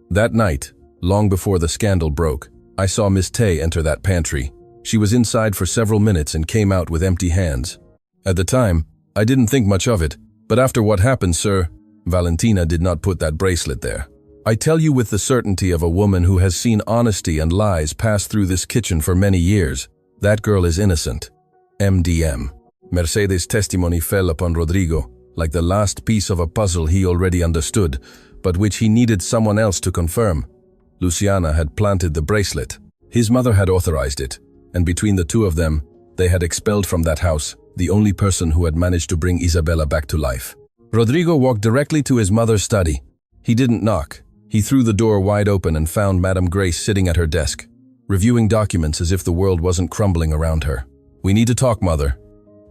That night, long before the scandal broke, I saw Miss Tay enter that pantry. She was inside for several minutes and came out with empty hands. At the time, I didn't think much of it, but after what happened, sir, Valentina did not put that bracelet there. I tell you with the certainty of a woman who has seen honesty and lies pass through this kitchen for many years. That girl is innocent. MDM. Mercedes' testimony fell upon Rodrigo, like the last piece of a puzzle he already understood, but which he needed someone else to confirm. Luciana had planted the bracelet. His mother had authorized it, and between the two of them, they had expelled from that house the only person who had managed to bring Isabella back to life. Rodrigo walked directly to his mother's study. He didn't knock. He threw the door wide open and found Madame Grace sitting at her desk, reviewing documents as if the world wasn't crumbling around her. "We need to talk, Mother.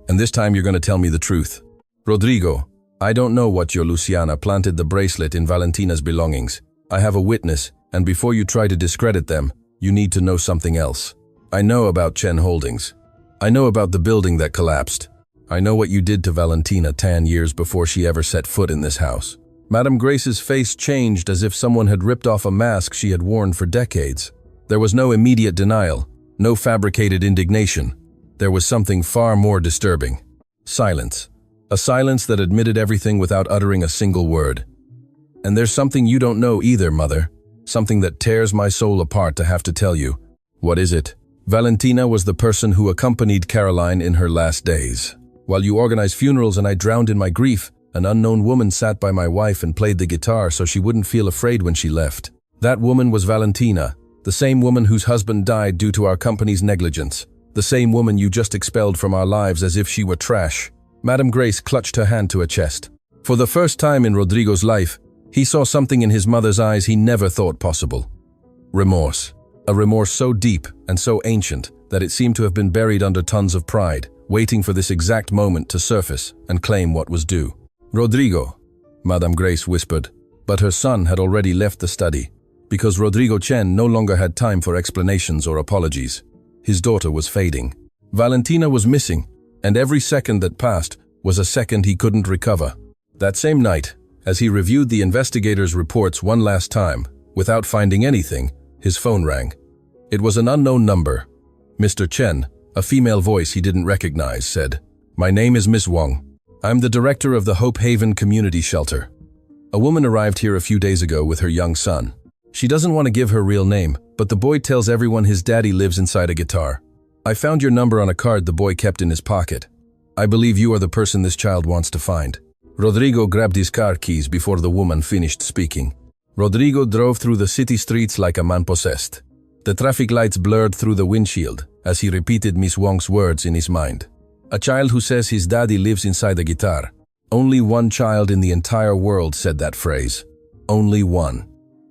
And this time you're going to tell me the truth." "Rodrigo, I don't know what your Luciana planted the bracelet in Valentina's belongings. I have a witness, and before you try to discredit them, you need to know something else. I know about Chen Holdings. I know about the building that collapsed. I know what you did to Valentina 10 years before she ever set foot in this house." Madame Grace's face changed as if someone had ripped off a mask she had worn for decades. There was no immediate denial, no fabricated indignation. There was something far more disturbing. Silence. A silence that admitted everything without uttering a single word. "And there's something you don't know either, Mother. Something that tears my soul apart to have to tell you." "What is it?" "Valentina was the person who accompanied Caroline in her last days. While you organized funerals and I drowned in my grief, an unknown woman sat by my wife and played the guitar so she wouldn't feel afraid when she left. That woman was Valentina, the same woman whose husband died due to our company's negligence. The same woman you just expelled from our lives as if she were trash." Madame Grace clutched her hand to her chest. For the first time in Rodrigo's life, he saw something in his mother's eyes he never thought possible. Remorse. A remorse so deep and so ancient that it seemed to have been buried under tons of pride, waiting for this exact moment to surface and claim what was due. "Rodrigo," Madame Grace whispered, but her son had already left the study, because Rodrigo Chen no longer had time for explanations or apologies. His daughter was fading. Valentina was missing, and every second that passed was a second he couldn't recover. That same night, as he reviewed the investigators' reports one last time, without finding anything, his phone rang. It was an unknown number. Mr. Chen, a female voice he didn't recognize, said, "My name is Miss Wang. I'm the director of the Hope Haven Community Shelter. A woman arrived here a few days ago with her young son. She doesn't want to give her real name, but the boy tells everyone his daddy lives inside a guitar. I found your number on a card the boy kept in his pocket. I believe you are the person this child wants to find." Rodrigo grabbed his car keys before the woman finished speaking. Rodrigo drove through the city streets like a man possessed. The traffic lights blurred through the windshield as he repeated Miss Wong's words in his mind. "A child who says his daddy lives inside the guitar." Only one child in the entire world said that phrase. Only one.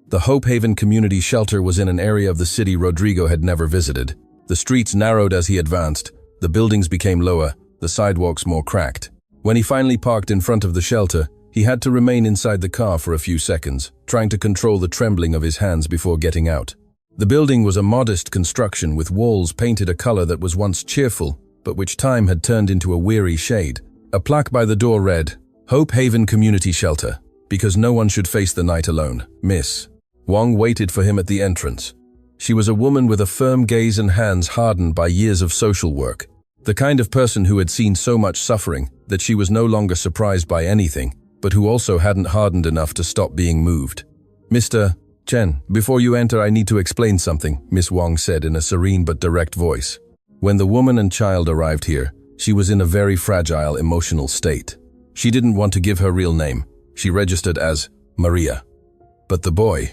The Hope Haven Community Shelter was in an area of the city Rodrigo had never visited. The streets narrowed as he advanced, the buildings became lower, the sidewalks more cracked. When he finally parked in front of the shelter, he had to remain inside the car for a few seconds, trying to control the trembling of his hands before getting out. The building was a modest construction with walls painted a color that was once cheerful, but which time had turned into a weary shade. A plaque by the door read, "Hope Haven Community Shelter, because no one should face the night alone. Miss." Wong waited for him at the entrance. She was a woman with a firm gaze and hands hardened by years of social work. The kind of person who had seen so much suffering that she was no longer surprised by anything, but who also hadn't hardened enough to stop being moved. "Mr. Chen, before you enter I need to explain something," Miss Wong said in a serene but direct voice. When the woman and child arrived here, she was in a very fragile emotional state. She didn't want to give her real name. She registered as Maria. But the boy...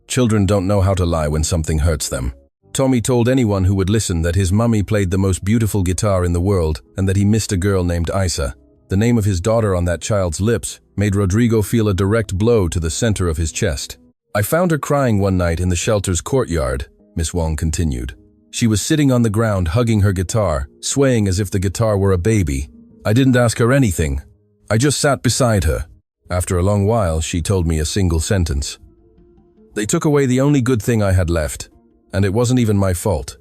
Children don't know how to lie when something hurts them. Tommy told anyone who would listen that his mummy played the most beautiful guitar in the world and that he missed a girl named Isa. The name of his daughter on that child's lips made Rodrigo feel a direct blow to the center of his chest. "I found her crying one night in the shelter's courtyard," Miss Wong continued. "She was sitting on the ground hugging her guitar, swaying as if the guitar were a baby. I didn't ask her anything. I just sat beside her. After a long while, she told me a single sentence. They took away the only good thing I had left, and it wasn't even my fault.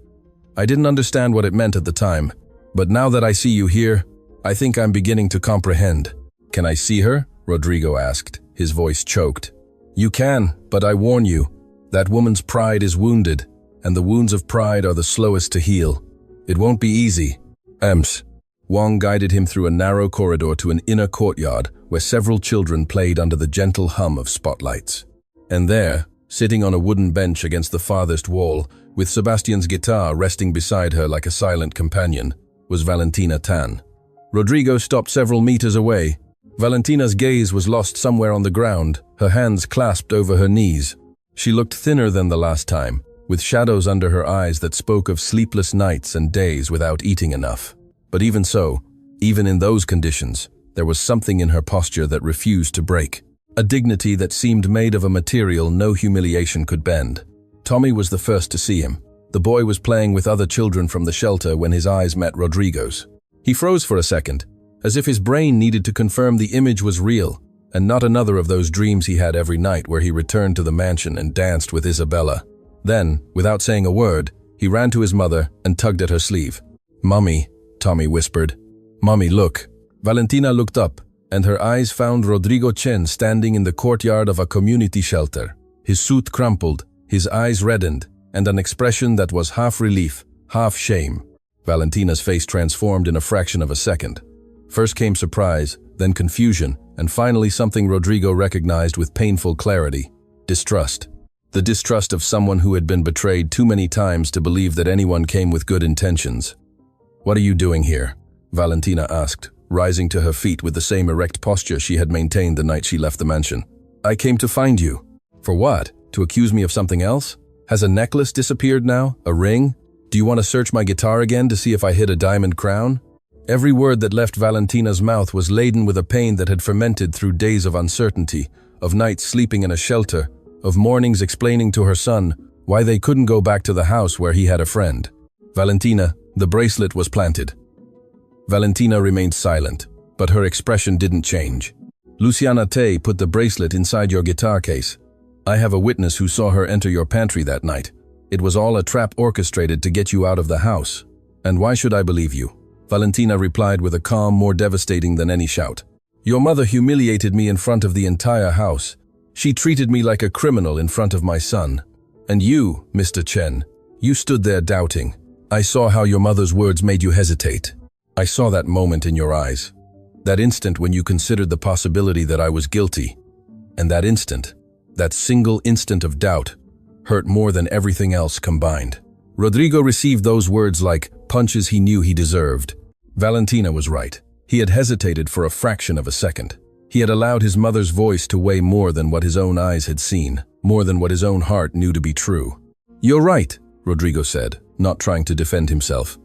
I didn't understand what it meant at the time, but now that I see you here, I think I'm beginning to comprehend." "Can I see her?" Rodrigo asked, his voice choked. "You can, but I warn you, that woman's pride is wounded, and the wounds of pride are the slowest to heal. It won't be easy." Wong guided him through a narrow corridor to an inner courtyard where several children played under the gentle hum of spotlights. And there, sitting on a wooden bench against the farthest wall, with Sebastian's guitar resting beside her like a silent companion, was Valentina Tan. Rodrigo stopped several meters away. Valentina's gaze was lost somewhere on the ground, her hands clasped over her knees. She looked thinner than the last time, with shadows under her eyes that spoke of sleepless nights and days without eating enough. But even so, even in those conditions, there was something in her posture that refused to break. A dignity that seemed made of a material no humiliation could bend. Tommy was the first to see him. The boy was playing with other children from the shelter when his eyes met Rodrigo's. He froze for a second, as if his brain needed to confirm the image was real, and not another of those dreams he had every night where he returned to the mansion and danced with Isabella. Then, without saying a word, he ran to his mother and tugged at her sleeve. "Mommy," Tommy whispered. "Mommy, look." Valentina looked up, and her eyes found Rodrigo Chen standing in the courtyard of a community shelter. His suit crumpled, his eyes reddened, and an expression that was half relief, half shame. Valentina's face transformed in a fraction of a second. First came surprise, then confusion, and finally something Rodrigo recognized with painful clarity: distrust. The distrust of someone who had been betrayed too many times to believe that anyone came with good intentions. "What are you doing here?" Valentina asked, rising to her feet with the same erect posture she had maintained the night she left the mansion. "I came to find you." "For what? To accuse me of something else? Has a necklace disappeared now? A ring? Do you want to search my guitar again to see if I hid a diamond crown?" Every word that left Valentina's mouth was laden with a pain that had fermented through days of uncertainty, of nights sleeping in a shelter, of mornings explaining to her son why they couldn't go back to the house where he had a friend. "Valentina, the bracelet was planted." Valentina remained silent, but her expression didn't change. "Luciana Tay put the bracelet inside your guitar case. I have a witness who saw her enter your pantry that night. It was all a trap orchestrated to get you out of the house. And why should I believe you?" Valentina replied with a calm more devastating than any shout. "Your mother humiliated me in front of the entire house. She treated me like a criminal in front of my son. And you, Mr. Chen, you stood there doubting. I saw how your mother's words made you hesitate. I saw that moment in your eyes. That instant when you considered the possibility that I was guilty. And that instant, that single instant of doubt, hurt more than everything else combined." Rodrigo received those words like punches he knew he deserved. Valentina was right. He had hesitated for a fraction of a second. He had allowed his mother's voice to weigh more than what his own eyes had seen, more than what his own heart knew to be true. "You're right," Rodrigo said, not trying to defend himself.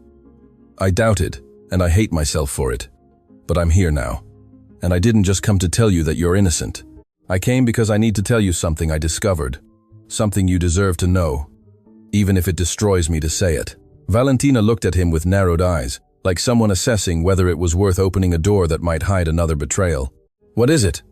"I doubted, and I hate myself for it. But I'm here now. And I didn't just come to tell you that you're innocent. I came because I need to tell you something I discovered. Something you deserve to know, even if it destroys me to say it." Valentina looked at him with narrowed eyes, like someone assessing whether it was worth opening a door that might hide another betrayal. "What is it?"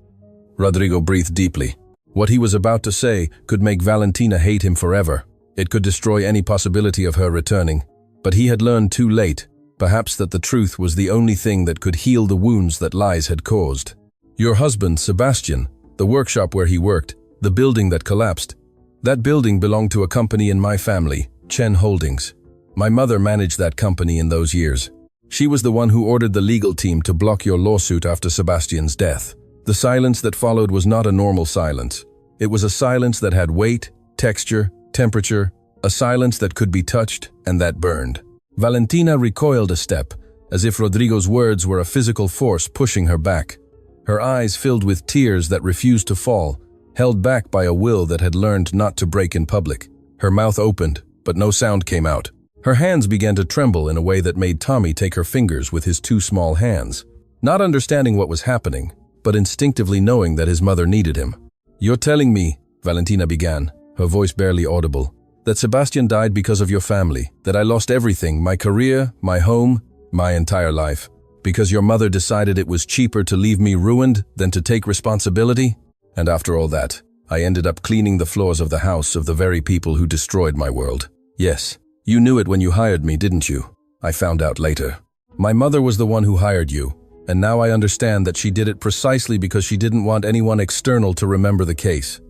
Rodrigo breathed deeply. What he was about to say could make Valentina hate him forever. It could destroy any possibility of her returning. But he had learned too late, perhaps, that the truth was the only thing that could heal the wounds that lies had caused. "Your husband, Sebastian, the workshop where he worked, the building that collapsed. That building belonged to a company in my family, Chen Holdings. My mother managed that company in those years. She was the one who ordered the legal team to block your lawsuit after Sebastian's death. The silence that followed was not a normal silence. It was a silence that had weight, texture, temperature, a silence that could be touched and that burned. Valentina recoiled a step, as if Rodrigo's words were a physical force pushing her back. Her eyes filled with tears that refused to fall, held back by a will that had learned not to break in public. Her mouth opened, but no sound came out. Her hands began to tremble in a way that made Tommy take her fingers with his two small hands, not understanding what was happening, but instinctively knowing that his mother needed him. "You're telling me," Valentina began, her voice barely audible, "that Sebastian died because of your family, that I lost everything, my career, my home, my entire life, because your mother decided it was cheaper to leave me ruined than to take responsibility? And after all that, I ended up cleaning the floors of the house of the very people who destroyed my world. Yes, you knew it when you hired me, didn't you? I found out later. My mother was the one who hired you, and now I understand that she did it precisely because she didn't want anyone external to remember the case.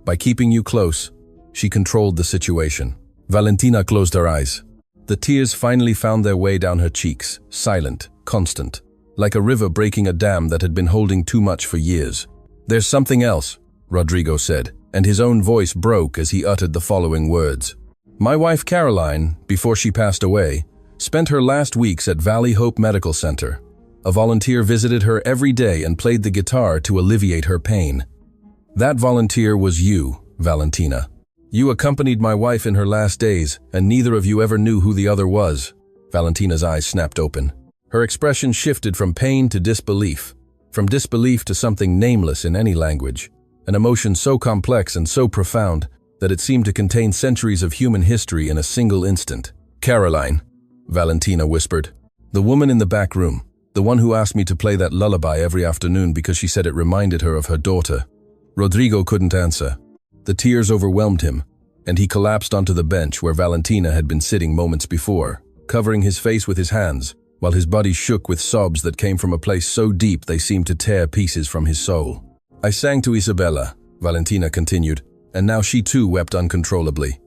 By keeping you close, she controlled the situation." Valentina closed her eyes. The tears finally found their way down her cheeks, silent, constant, like a river breaking a dam that had been holding too much for years. "There's something else," Rodrigo said, and his own voice broke as he uttered the following words. My wife Caroline, before she passed away, spent her last weeks at Valley Hope Medical Center. A volunteer visited her every day and played the guitar to alleviate her pain. That volunteer was you, Valentina. You accompanied my wife in her last days, and neither of you ever knew who the other was. Valentina's eyes snapped open. Her expression shifted from pain to disbelief, from disbelief to something nameless in any language, an emotion so complex and so profound that it seemed to contain centuries of human history in a single instant. Caroline, Valentina whispered. The woman in the back room, the one who asked me to play that lullaby every afternoon because she said it reminded her of her daughter. Rodrigo couldn't answer. The tears overwhelmed him, and he collapsed onto the bench where Valentina had been sitting moments before, covering his face with his hands, while his body shook with sobs that came from a place so deep they seemed to tear pieces from his soul. I sang to Isabella, Valentina continued, and now she too wept uncontrollably.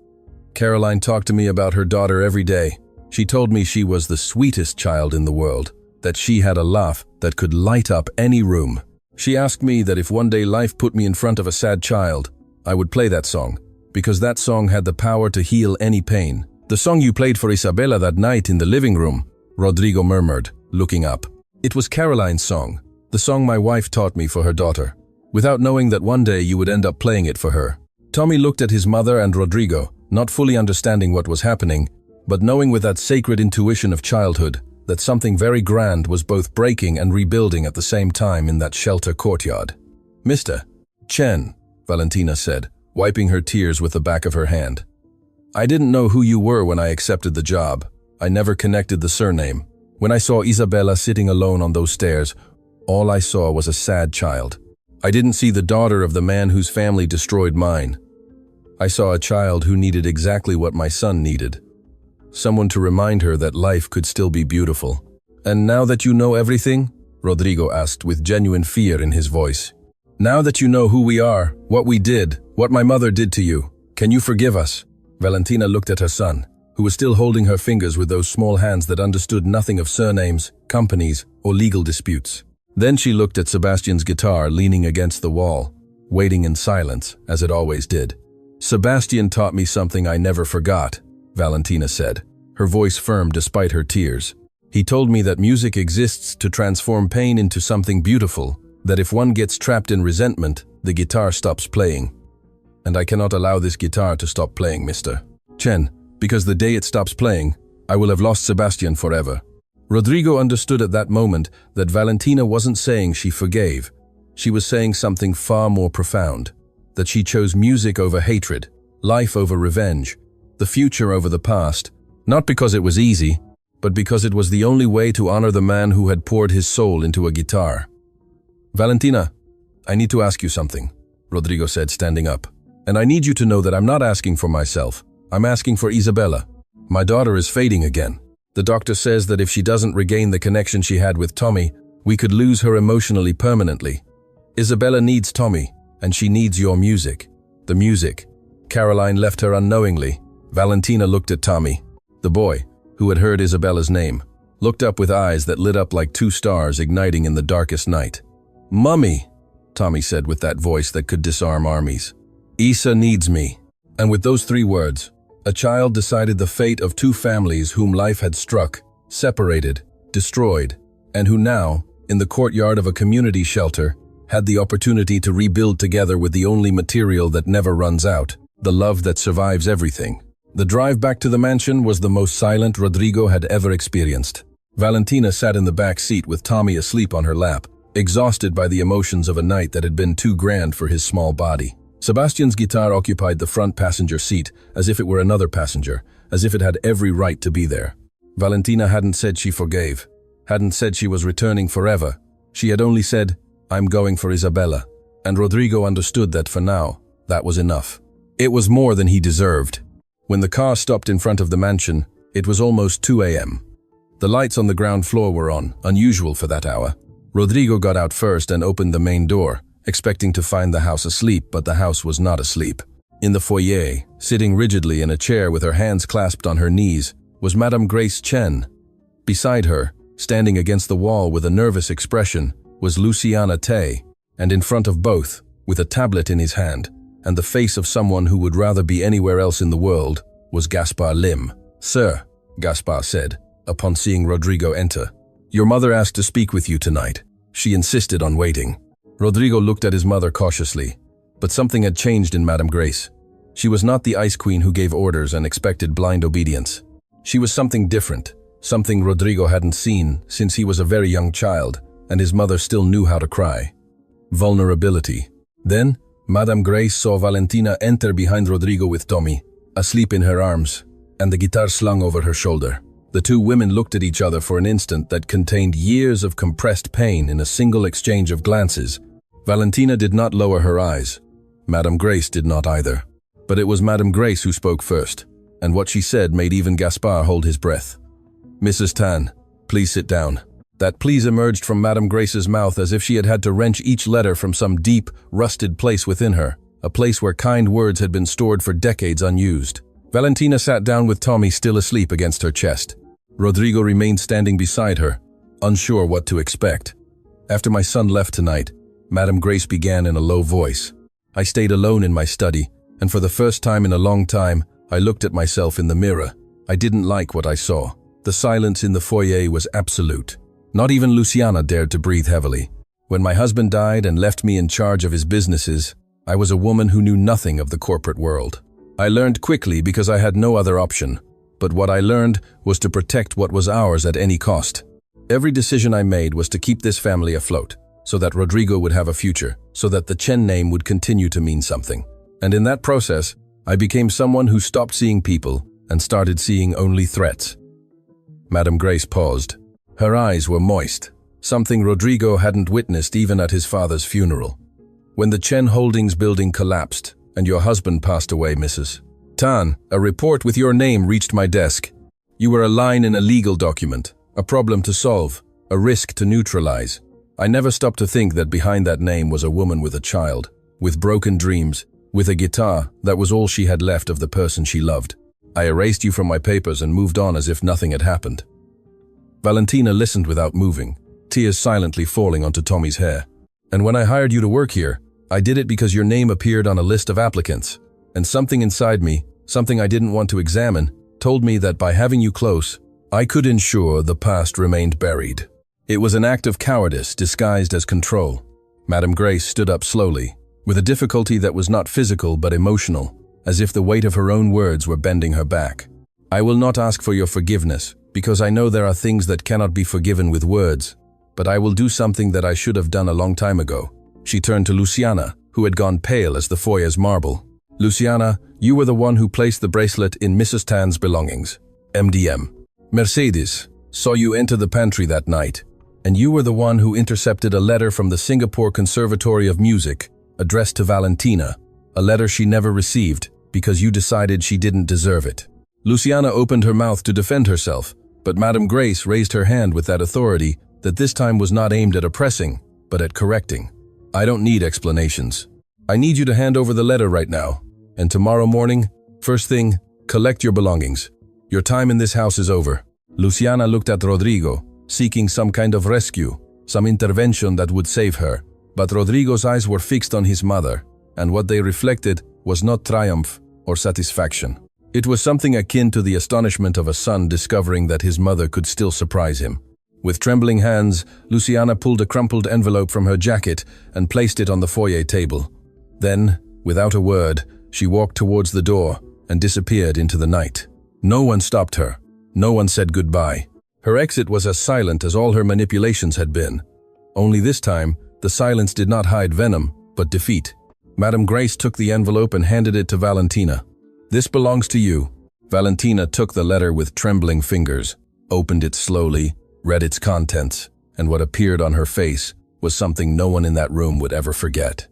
Caroline talked to me about her daughter every day. She told me she was the sweetest child in the world, that she had a laugh that could light up any room. She asked me that if one day life put me in front of a sad child, I would play that song, because that song had the power to heal any pain. The song you played for Isabella that night in the living room, Rodrigo murmured, looking up. It was Caroline's song, the song my wife taught me for her daughter, without knowing that one day you would end up playing it for her. Tommy looked at his mother and Rodrigo, not fully understanding what was happening, but knowing with that sacred intuition of childhood that something very grand was both breaking and rebuilding at the same time in that shelter courtyard. Mr. Chen, Valentina said, wiping her tears with the back of her hand. I didn't know who you were when I accepted the job. I never connected the surname. When I saw Isabella sitting alone on those stairs, all I saw was a sad child. I didn't see the daughter of the man whose family destroyed mine. I saw a child who needed exactly what my son needed. Someone to remind her that life could still be beautiful. And now that you know everything? Rodrigo asked with genuine fear in his voice. Now that you know who we are, what we did, what my mother did to you, can you forgive us? Valentina looked at her son, who was still holding her fingers with those small hands that understood nothing of surnames, companies, or legal disputes. Then she looked at Sebastian's guitar leaning against the wall, waiting in silence, as it always did. Sebastian taught me something I never forgot, Valentina said, her voice firm despite her tears. He told me that music exists to transform pain into something beautiful, that if one gets trapped in resentment, the guitar stops playing. And I cannot allow this guitar to stop playing, Mr. Chen, because the day it stops playing, I will have lost Sebastian forever. Rodrigo understood at that moment that Valentina wasn't saying she forgave. She was saying something far more profound, that she chose music over hatred, life over revenge, the future over the past, not because it was easy, but because it was the only way to honor the man who had poured his soul into a guitar. Valentina, I need to ask you something, Rodrigo said, standing up. And I need you to know that I'm not asking for myself. I'm asking for Isabella. My daughter is fading again. The doctor says that if she doesn't regain the connection she had with Tommy, we could lose her emotionally permanently. Isabella needs Tommy, and she needs your music. The music. Caroline left her unknowingly. Valentina looked at Tommy. The boy, who had heard Isabella's name, looked up with eyes that lit up like two stars igniting in the darkest night. Mummy, Tommy said with that voice that could disarm armies. Isa needs me. And with those three words, a child decided the fate of two families whom life had struck, separated, destroyed, and who now, in the courtyard of a community shelter, had the opportunity to rebuild together with the only material that never runs out, the love that survives everything. The drive back to the mansion was the most silent Rodrigo had ever experienced. Valentina sat in the back seat with Tommy asleep on her lap, exhausted by the emotions of a night that had been too grand for his small body. Sebastian's guitar occupied the front passenger seat, as if it were another passenger, as if it had every right to be there. Valentina hadn't said she forgave, hadn't said she was returning forever. She had only said, I'm going for Isabella. And Rodrigo understood that for now, that was enough. It was more than he deserved. When the car stopped in front of the mansion, it was almost 2 a.m. The lights on the ground floor were on, unusual for that hour. Rodrigo got out first and opened the main door, expecting to find the house asleep, but the house was not asleep. In the foyer, sitting rigidly in a chair with her hands clasped on her knees, was Madame Grace Chen. Beside her, standing against the wall with a nervous expression, was Luciana Tay, and in front of both, with a tablet in his hand, and the face of someone who would rather be anywhere else in the world, was Gaspar Lim. "Sir," Gaspar said, upon seeing Rodrigo enter, "your mother asked to speak with you tonight. She insisted on waiting." Rodrigo looked at his mother cautiously, but something had changed in Madame Grace. She was not the ice queen who gave orders and expected blind obedience. She was something different, something Rodrigo hadn't seen since he was a very young child, and his mother still knew how to cry. Vulnerability. Then, Madame Grace saw Valentina enter behind Rodrigo with Tommy, asleep in her arms, and the guitar slung over her shoulder. The two women looked at each other for an instant that contained years of compressed pain in a single exchange of glances. Valentina did not lower her eyes. Madame Grace did not either. But it was Madame Grace who spoke first, and what she said made even Gaspar hold his breath. "Mrs. Tan, please sit down." That please emerged from Madame Grace's mouth as if she had had to wrench each letter from some deep, rusted place within her, a place where kind words had been stored for decades unused. Valentina sat down with Tommy still asleep against her chest. Rodrigo remained standing beside her, unsure what to expect. "After my son left tonight," Madame Grace began in a low voice, "I stayed alone in my study, and for the first time in a long time, I looked at myself in the mirror. I didn't like what I saw. The silence in the foyer was absolute. Not even Luciana dared to breathe heavily. When my husband died and left me in charge of his businesses, I was a woman who knew nothing of the corporate world. I learned quickly because I had no other option, but what I learned was to protect what was ours at any cost. Every decision I made was to keep this family afloat, so that Rodrigo would have a future, so that the Chen name would continue to mean something. And in that process, I became someone who stopped seeing people and started seeing only threats." Madame Grace paused. Her eyes were moist, something Rodrigo hadn't witnessed even at his father's funeral. "When the Chen Holdings building collapsed and your husband passed away, Mrs. Tan, a report with your name reached my desk. You were a line in a legal document, a problem to solve, a risk to neutralize. I never stopped to think that behind that name was a woman with a child, with broken dreams, with a guitar that was all she had left of the person she loved. I erased you from my papers and moved on as if nothing had happened." Valentina listened without moving, tears silently falling onto Tommy's hair. "And when I hired you to work here, I did it because your name appeared on a list of applicants. And something inside me, something I didn't want to examine, told me that by having you close, I could ensure the past remained buried. It was an act of cowardice disguised as control." Madame Grace stood up slowly, with a difficulty that was not physical but emotional, as if the weight of her own words were bending her back. "I will not ask for your forgiveness, because I know there are things that cannot be forgiven with words, but I will do something that I should have done a long time ago." She turned to Luciana, who had gone pale as the foyer's marble. "Luciana, you were the one who placed the bracelet in Mrs. Tan's belongings. MDM. Mercedes saw you enter the pantry that night, and you were the one who intercepted a letter from the Singapore Conservatory of Music, addressed to Valentina, a letter she never received because you decided she didn't deserve it." Luciana opened her mouth to defend herself, but Madame Grace raised her hand with that authority that this time was not aimed at oppressing, but at correcting. "I don't need explanations. I need you to hand over the letter right now, and tomorrow morning, first thing, collect your belongings. Your time in this house is over." Luciana looked at Rodrigo, seeking some kind of rescue, some intervention that would save her, but Rodrigo's eyes were fixed on his mother, and what they reflected was not triumph or satisfaction. It was something akin to the astonishment of a son discovering that his mother could still surprise him. With trembling hands, Luciana pulled a crumpled envelope from her jacket and placed it on the foyer table. Then, without a word, she walked towards the door and disappeared into the night. No one stopped her. No one said goodbye. Her exit was as silent as all her manipulations had been. Only this time, the silence did not hide venom, but defeat. Madame Grace took the envelope and handed it to Valentina. "This belongs to you." Valentina took the letter with trembling fingers, opened it slowly, read its contents, and what appeared on her face was something no one in that room would ever forget.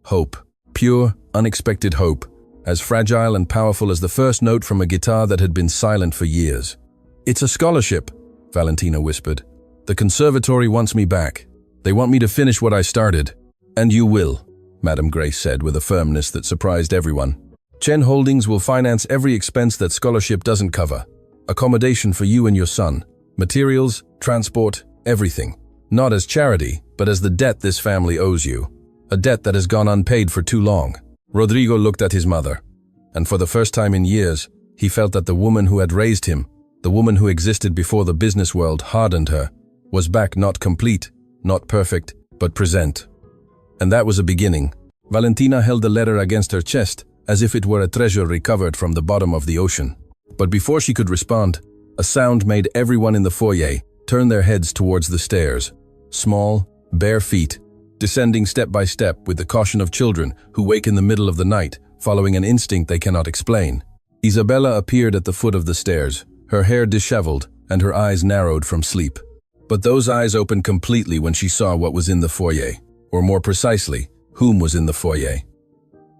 Hope. Pure, unexpected hope, as fragile and powerful as the first note from a guitar that had been silent for years. "It's a scholarship," Valentina whispered. "The conservatory wants me back. They want me to finish what I started. And you will," Madame Grace said with a firmness that surprised everyone. "Chen Holdings will finance every expense that scholarship doesn't cover. Accommodation for you and your son. Materials, transport, everything. Not as charity, but as the debt this family owes you. A debt that has gone unpaid for too long." Rodrigo looked at his mother, and for the first time in years, he felt that the woman who had raised him, the woman who existed before the business world hardened her, was back, not complete, not perfect, but present. And that was a beginning. Valentina held the letter against her chest, as if it were a treasure recovered from the bottom of the ocean. But before she could respond, a sound made everyone in the foyer turn their heads towards the stairs. Small, bare feet, descending step by step with the caution of children who wake in the middle of the night, following an instinct they cannot explain. Isabella appeared at the foot of the stairs, her hair disheveled and her eyes narrowed from sleep. But those eyes opened completely when she saw what was in the foyer, or more precisely, whom was in the foyer.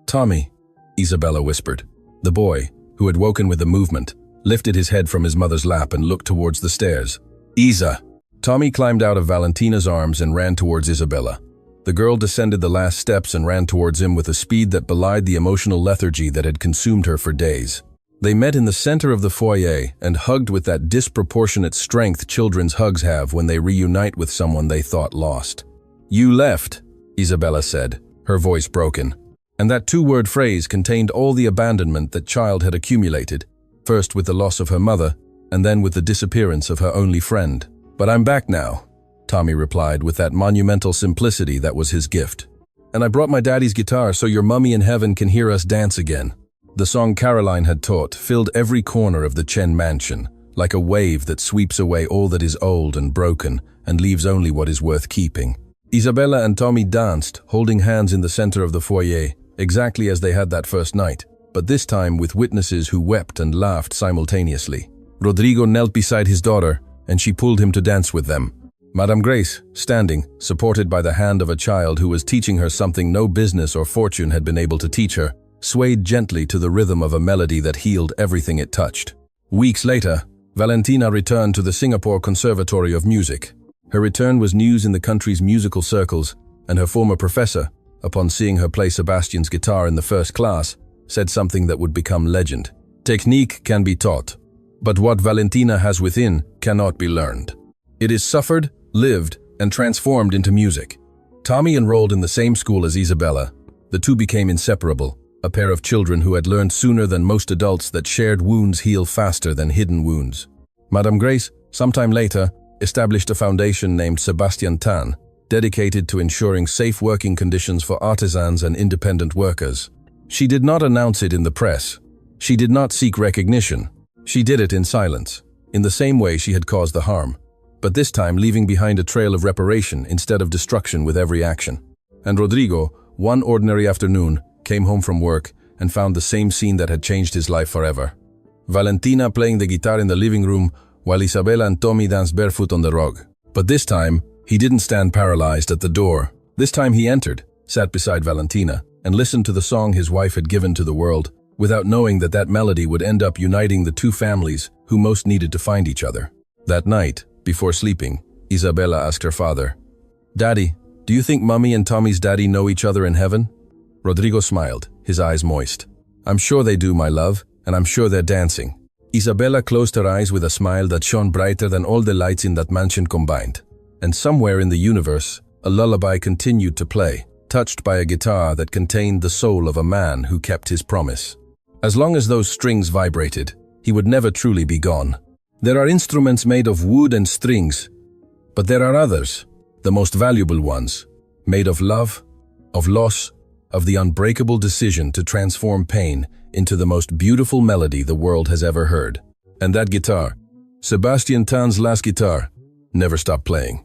"Tommy," Isabella whispered. The boy, who had woken with the movement, lifted his head from his mother's lap and looked towards the stairs. "Isa!" Tommy climbed out of Valentina's arms and ran towards Isabella. The girl descended the last steps and ran towards him with a speed that belied the emotional lethargy that had consumed her for days. They met in the center of the foyer and hugged with that disproportionate strength children's hugs have when they reunite with someone they thought lost. "You left," Isabella said, her voice broken. And that two-word phrase contained all the abandonment that child had accumulated, first with the loss of her mother, and then with the disappearance of her only friend. "But I'm back now," Tommy replied with that monumental simplicity that was his gift. "And I brought my daddy's guitar so your mummy in heaven can hear us dance again." The song Caroline had taught filled every corner of the Chen mansion, like a wave that sweeps away all that is old and broken and leaves only what is worth keeping. Isabella and Tommy danced, holding hands in the center of the foyer, exactly as they had that first night, but this time with witnesses who wept and laughed simultaneously. Rodrigo knelt beside his daughter, and she pulled him to dance with them. Madame Grace, standing, supported by the hand of a child who was teaching her something no business or fortune had been able to teach her, swayed gently to the rhythm of a melody that healed everything it touched. Weeks later, Valentina returned to the Singapore Conservatory of Music. Her return was news in the country's musical circles, and her former professor, upon seeing her play Sebastian's guitar in the first class, said something that would become legend. "Technique can be taught, but what Valentina has within cannot be learned. It is suffered, lived, and transformed into music." Tommy enrolled in the same school as Isabella. The two became inseparable, a pair of children who had learned sooner than most adults that shared wounds heal faster than hidden wounds. Madame Grace, sometime later, established a foundation named Sebastian Tan, dedicated to ensuring safe working conditions for artisans and independent workers. She did not announce it in the press. She did not seek recognition. She did it in silence, in the same way she had caused the harm, but this time leaving behind a trail of reparation instead of destruction with every action. And Rodrigo, one ordinary afternoon, came home from work and found the same scene that had changed his life forever. Valentina playing the guitar in the living room while Isabella and Tommy danced barefoot on the rug. But this time, he didn't stand paralyzed at the door. This time he entered, sat beside Valentina, and listened to the song his wife had given to the world, without knowing that that melody would end up uniting the two families who most needed to find each other. That night, before sleeping, Isabella asked her father, "Daddy, do you think Mummy and Tommy's daddy know each other in heaven?" Rodrigo smiled, his eyes moist. "I'm sure they do, my love, and I'm sure they're dancing." Isabella closed her eyes with a smile that shone brighter than all the lights in that mansion combined. And somewhere in the universe, a lullaby continued to play, touched by a guitar that contained the soul of a man who kept his promise. As long as those strings vibrated, he would never truly be gone. There are instruments made of wood and strings, but there are others, the most valuable ones, made of love, of loss, of the unbreakable decision to transform pain into the most beautiful melody the world has ever heard. And that guitar, Sebastian Tan's last guitar, never stopped playing.